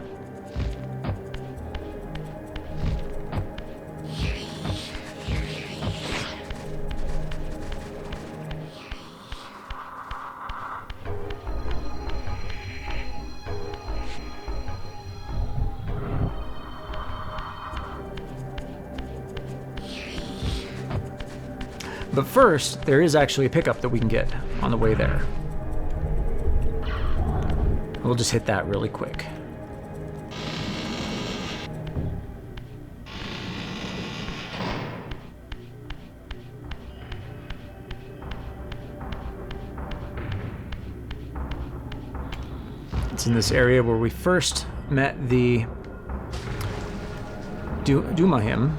But first, there is actually a pickup that we can get on the way there. We'll just hit that really quick. It's in this area where we first met the Dumahim.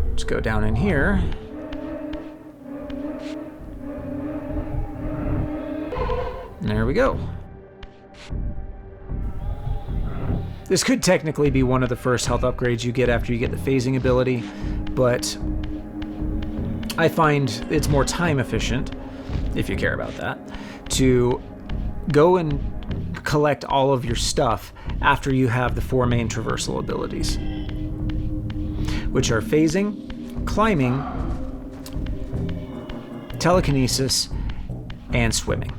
Let's go down in here. And there we go. This could technically be one of the first health upgrades you get after you get the phasing ability, but I find it's more time efficient, if you care about that, to go and collect all of your stuff after you have the 4 main traversal abilities, which are phasing, climbing, telekinesis, and swimming.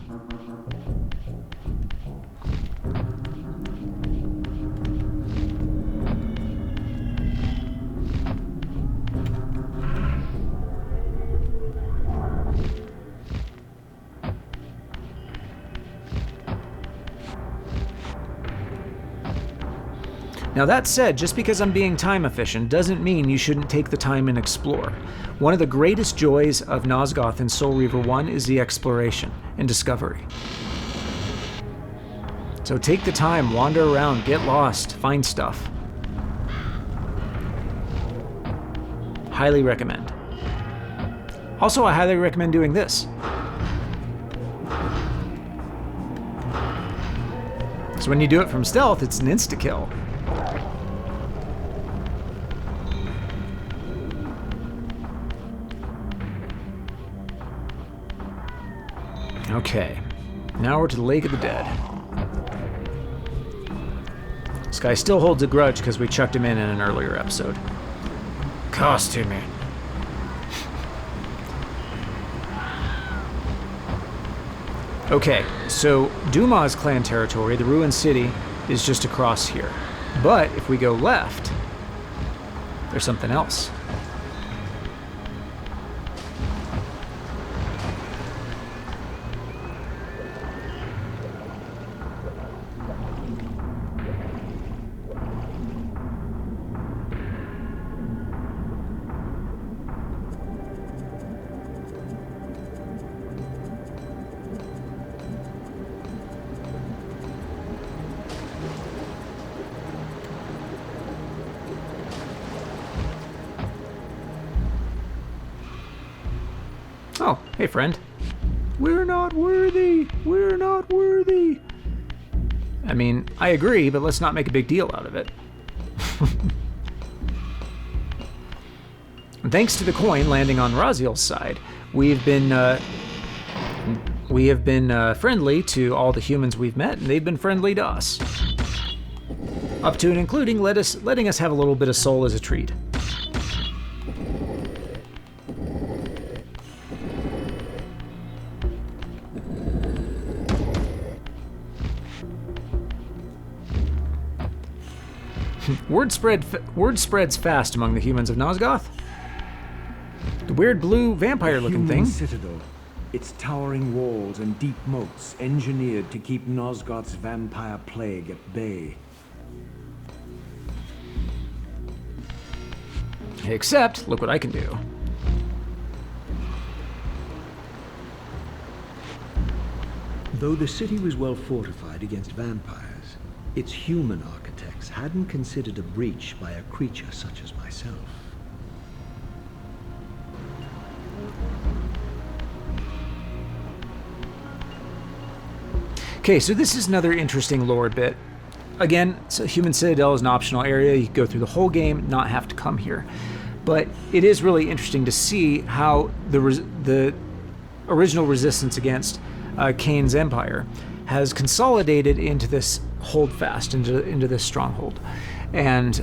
Now that said, just because I'm being time efficient doesn't mean you shouldn't take the time and explore. One of the greatest joys of Nosgoth in Soul Reaver 1 is the exploration and discovery. So take the time, wander around, get lost, find stuff. Highly recommend. Also, I highly recommend doing this. So when you do it from stealth, it's an insta-kill. Okay, now we're to the Lake of the Dead. This guy still holds a grudge because we chucked him in an earlier episode. Costuming. Okay, so Duma's clan territory, the ruined city, is just across here. But if we go left, there's something else. Oh, hey friend. We're not worthy. We're not worthy. I mean, I agree, but let's not make a big deal out of it. And thanks to the coin landing on Raziel's side, we have been friendly to all the humans we've met, and they've been friendly to us. Up to and including letting us have a little bit of soul as a treat. Word spreads fast among the humans of Nosgoth. The weird blue vampire-looking thing. Citadel. Its towering walls and deep moats engineered to keep Nosgoth's vampire plague at bay. Except, look what I can do. Though the city was well fortified against vampires, its human architects hadn't considered a breach by a creature such as myself. Okay, so this is another interesting lore bit. Again, so Human Citadel is an optional area. You can go through the whole game, not have to come here. But it is really interesting to see how the original resistance against Kain's empire has consolidated into this holdfast, into this stronghold. And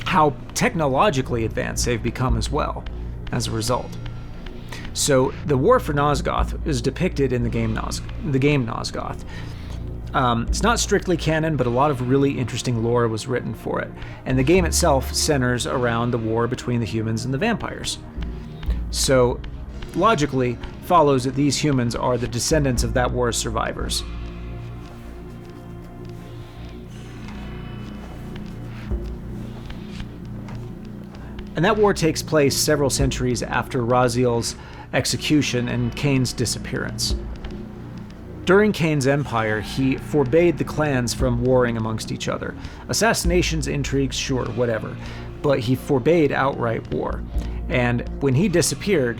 how technologically advanced they've become as well as a result. So the war for Nosgoth is depicted in the game Nosgoth. It's not strictly canon, but a lot of really interesting lore was written for it. And the game itself centers around the war between the humans and the vampires. So logically follows that these humans are the descendants of that war's survivors. And that war takes place several centuries after Raziel's execution and Kain's disappearance. During Kain's empire, he forbade the clans from warring amongst each other. Assassinations, intrigues, sure, whatever. But he forbade outright war. And when he disappeared,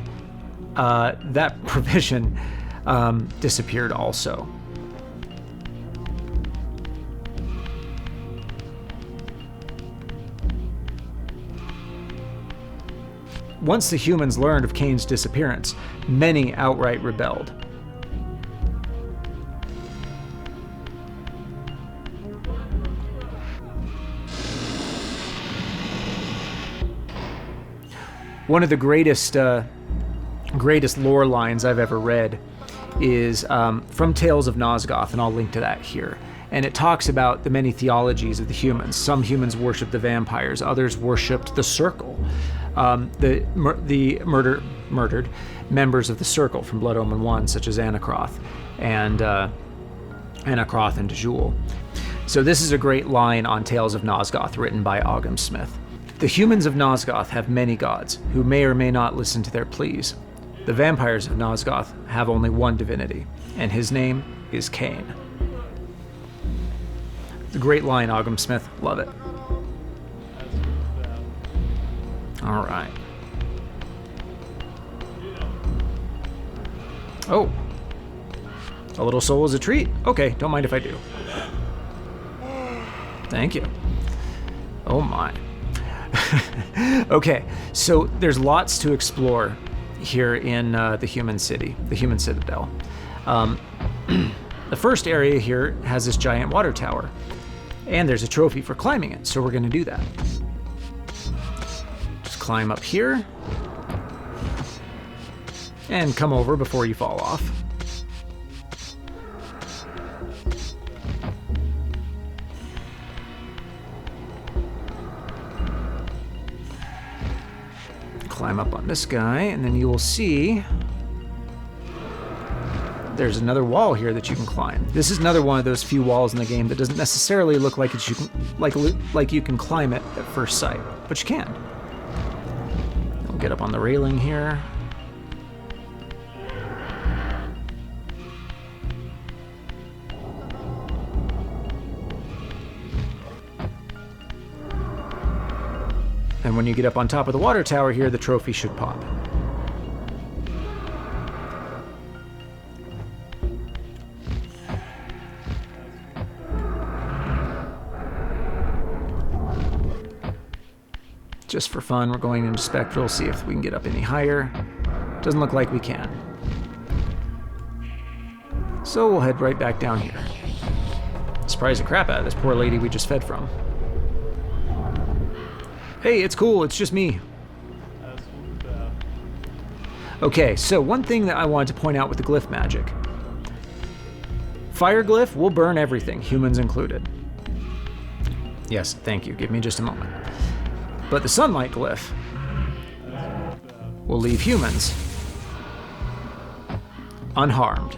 that provision disappeared also. Once the humans learned of Kain's disappearance, many outright rebelled. One of the greatest lore lines I've ever read is from Tales of Nosgoth, and I'll link to that here. And it talks about the many theologies of the humans. Some humans worshipped the vampires, others worshipped the Circle, the murdered members of the Circle from Blood Omen 1, such as Anacroth and Dejul. So this is a great line on Tales of Nosgoth written by Ogham Smith. The humans of Nosgoth have many gods, who may or may not listen to their pleas. The vampires of Nosgoth have only one divinity, and his name is Kain. It's a great line, Ogham Smith. Love it. All right. Oh. A little soul is a treat? Okay, don't mind if I do. Thank you. Oh my. Okay, so there's lots to explore here in the Human Citadel. The first area here has this giant water tower, And there's a trophy for climbing it, so we're going to do that. Just climb up here. And come over before you fall off. Climb up on this guy, and then you will see there's another wall here that you can climb. This is another one of those few walls in the game that doesn't necessarily look like like you can climb it at first sight, but you can. We'll get up on the railing here. And when you get up on top of the water tower here, the trophy should pop. Just for fun, we're going into Spectral, see if we can get up any higher. Doesn't look like we can. So we'll head right back down here. Surprise the crap out of this poor lady we just fed from. Hey, it's cool, it's just me. Okay, so one thing that I wanted to point out with the glyph magic. Fire glyph will burn everything, humans included. Yes, thank you, give me just a moment. But the sunlight glyph will leave humans unharmed,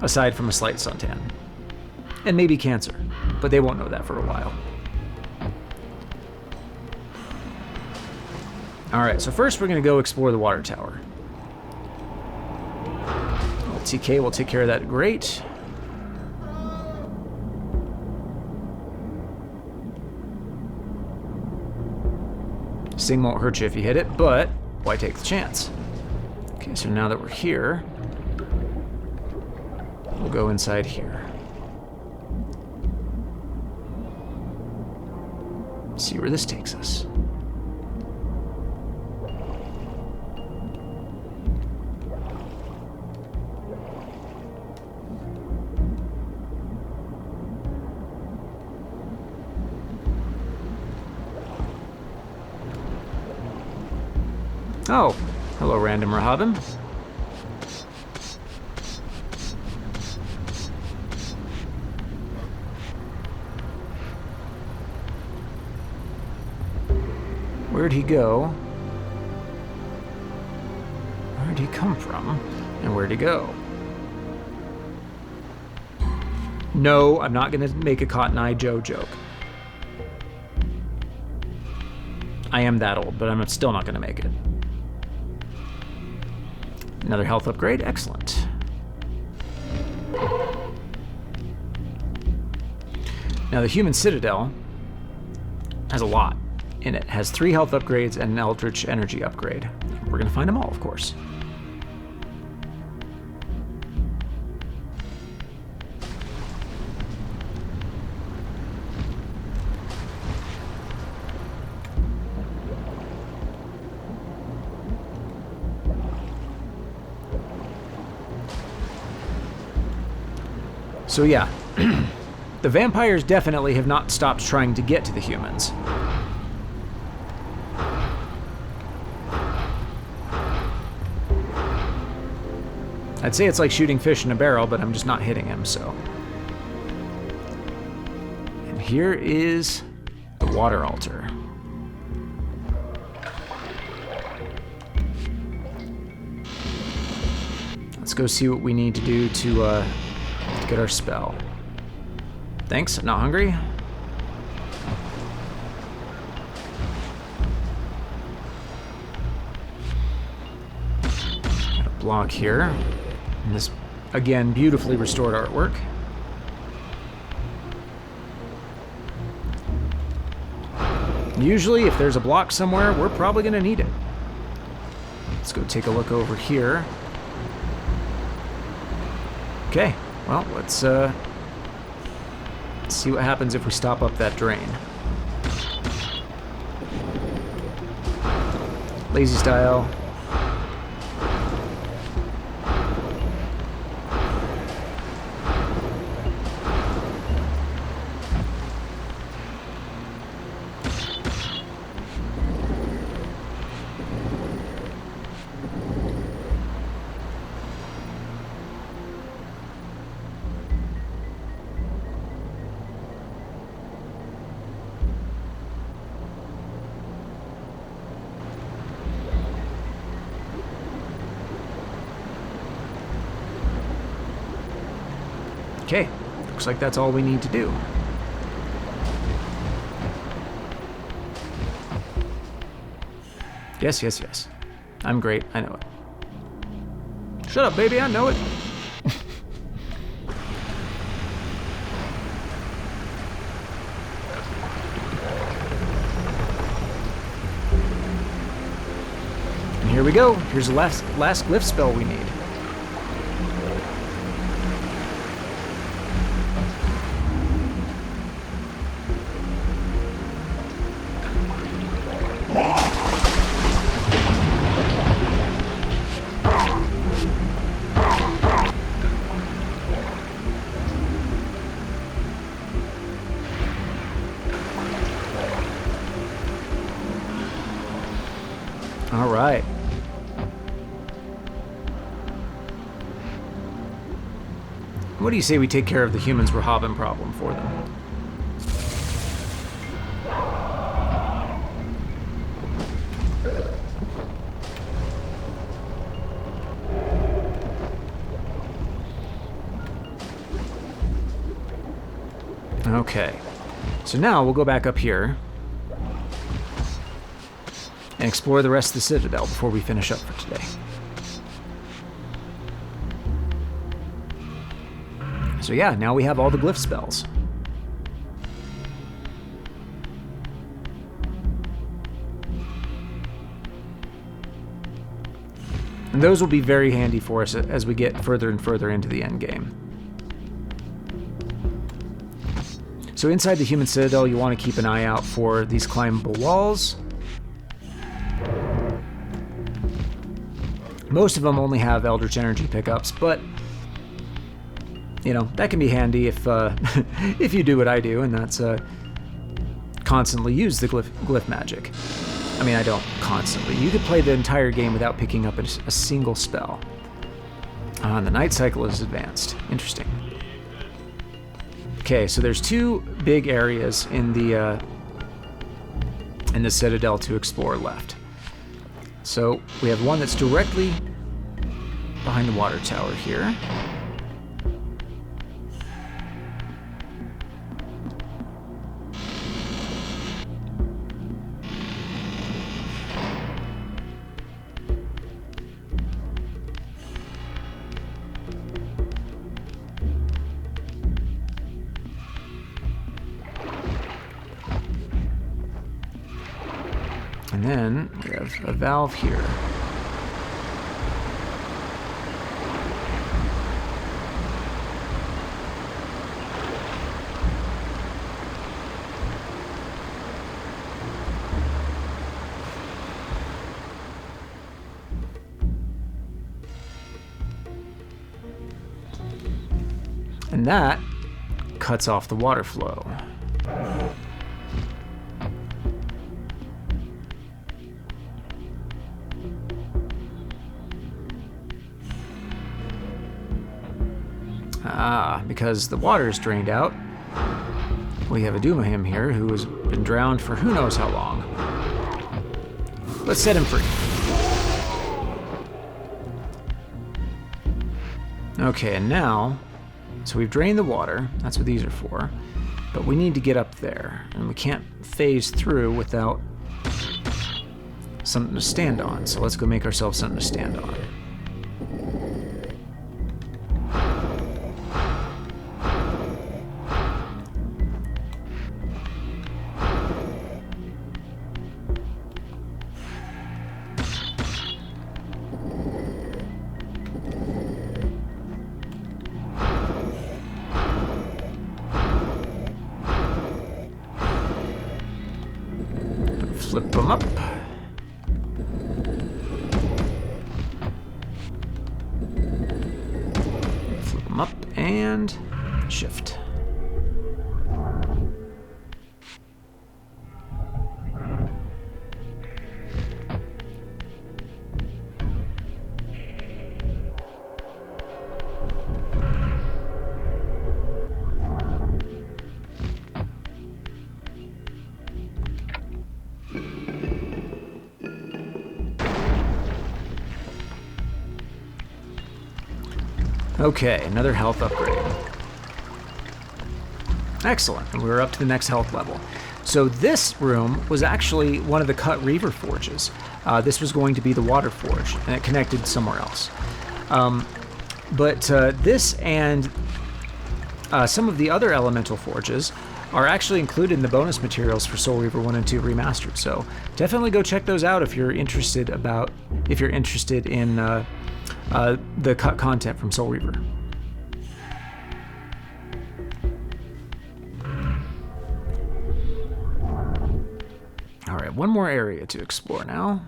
aside from a slight suntan. And maybe cancer, but they won't know that for a while. Alright, so first we're going to go explore the water tower. TK will take care of that great. Sting won't hurt you if you hit it, but why take the chance? Okay, so now that we're here, we'll go inside here. See where this takes us. Oh, hello, random Rahabim. Where'd he go? Where'd he come from? And where'd he go? No, I'm not going to make a Cotton Eye Joe joke. I am that old, but I'm still not going to make it. Another health upgrade, excellent. Now the Human Citadel has a lot in it. It has 3 health upgrades and an Eldritch energy upgrade. We're gonna find them all, of course. So yeah, the vampires definitely have not stopped trying to get to the humans. I'd say it's like shooting fish in a barrel, but I'm just not hitting him, so. And here is the water altar. Let's go see what we need to do to get our spell. Thanks, I'm not hungry. Got a block here. And this, again, beautifully restored artwork. Usually, if there's a block somewhere, we're probably going to need it. Let's go take a look over here. Okay, well, let's see what happens if we stop up that drain. Lazy style. Okay, looks like that's all we need to do. Yes, yes, yes. I'm great, I know it. Shut up, baby, I know it. And here we go. Here's the last glyph spell we need. All right. What do you say we take care of the humans' Rahaben problem for them? Okay. So now we'll go back up here and explore the rest of the Citadel before we finish up for today. So yeah, now we have all the glyph spells. And those will be very handy for us as we get further and further into the end game. So inside the human citadel, you want to keep an eye out for these climbable walls. Most of them only have Eldritch energy pickups, but you know, that can be handy if if you do what I do, and that's constantly use the glyph magic. I mean, I don't constantly. You could play the entire game without picking up a single spell. The night cycle is advanced. Interesting. Okay, so there's two big areas in the Citadel to explore left. So we have one that's directly behind the water tower here. And then we have a valve here. And that cuts off the water flow. Because the water is drained out, we have a Doomahim here who has been drowned for who knows how long. Let's set him free. Okay, and now, so we've drained the water, that's what these are for, but we need to get up there, and we can't phase through without something to stand on, so let's go make ourselves something to stand on. Flip them up. Flip them up and shift. Okay, another health upgrade. Excellent, and we're up to the next health level. So this room was actually one of the cut Reaver forges. This was going to be the water forge, and it connected somewhere else. But this and some of the other elemental forges are actually included in the bonus materials for Soul Reaver 1 and 2 Remastered. So definitely go check those out if you're interested in the cut content from Soul Reaver. All right, one more area to explore now.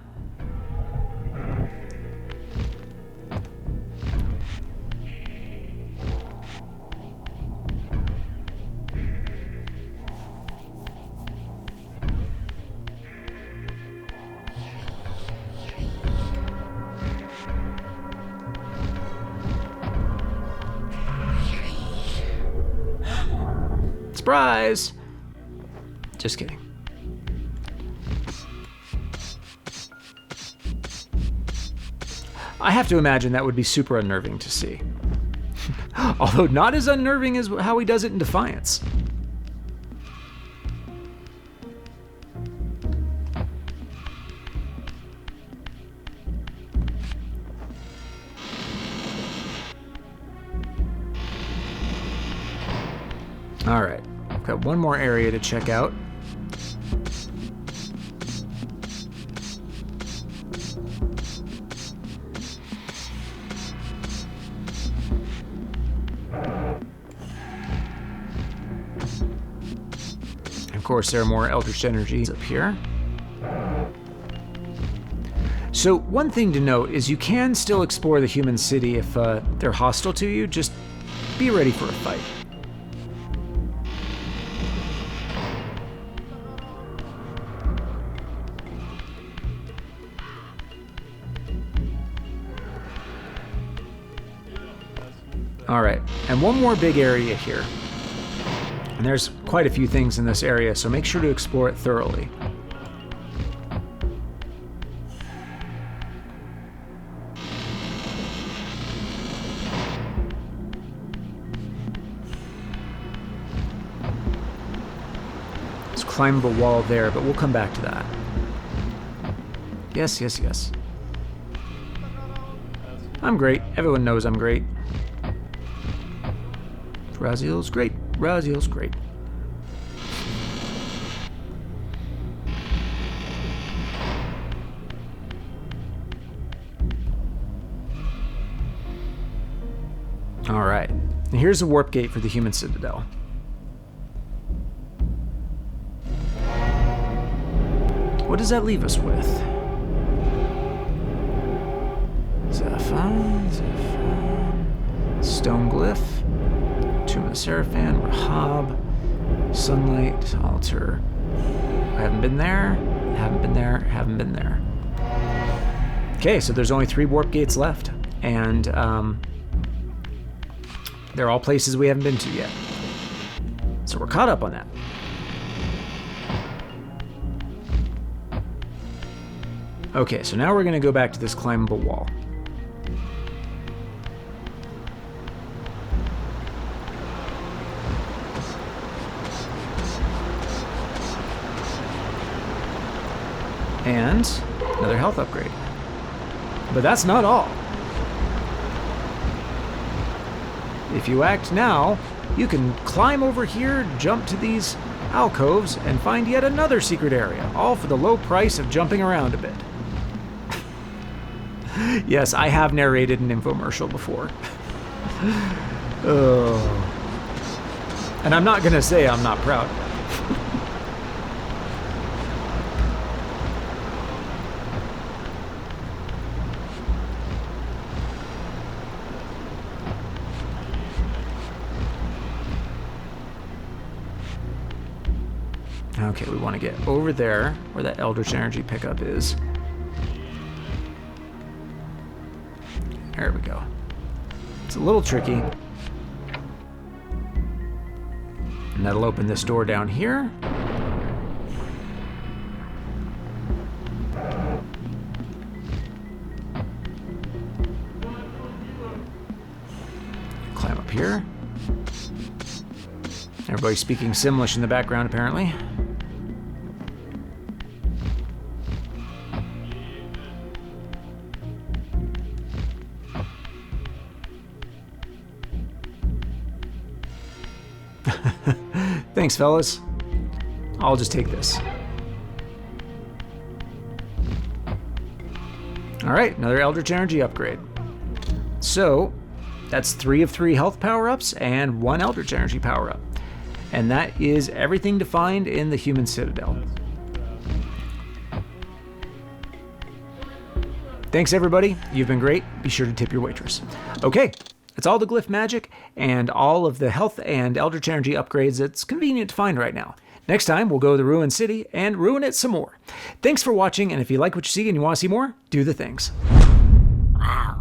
Surprise! Just kidding. I have to imagine that would be super unnerving to see. Although not as unnerving as how he does it in Defiance. All right, I've got one more area to check out. Of course, there are more Eldritch energies up here. So one thing to note is you can still explore the human city if they're hostile to you. Just be ready for a fight. All right, and one more big area here. And there's quite a few things in this area, so make sure to explore it thoroughly. There's a climbable wall there, but we'll come back to that. Yes, yes, yes. I'm great. Everyone knows I'm great. Raziel's great. Raziel's great. All right. And here's a warp gate for the human citadel. What does that leave us with? Zephyr, Stone Glyph, Tomb of the Seraphim, Rahab, Sunlight, Altar. I haven't been there, haven't been there, haven't been there. Okay, so there's only 3 warp gates left, and they're all places we haven't been to yet. So we're caught up on that. Okay, so now we're going to go back to this climbable wall. And another health upgrade. But that's not all. If you act now, you can climb over here, jump to these alcoves, and find yet another secret area, all for the low price of jumping around a bit. Yes, I have narrated an infomercial before. Oh. And I'm not gonna say I'm not proud of it. Okay, we want to get over there where that Eldritch energy pickup is. There we go. It's a little tricky. And that'll open this door down here. Climb up here. Everybody's speaking Simlish in the background, apparently. Thanks, fellas. I'll just take this. Alright, another Eldritch Energy upgrade. So, that's 3 of 3 health power-ups and 1 Eldritch Energy power-up. And that is everything to find in the Human Citadel. Thanks, everybody. You've been great. Be sure to tip your waitress. Okay, that's all the glyph magic and all of the health and Eldritch Energy upgrades that's convenient to find right now. Next time, we'll go to the Ruined City and ruin it some more. Thanks for watching, and if you like what you see and you want to see more, do the things. Wow.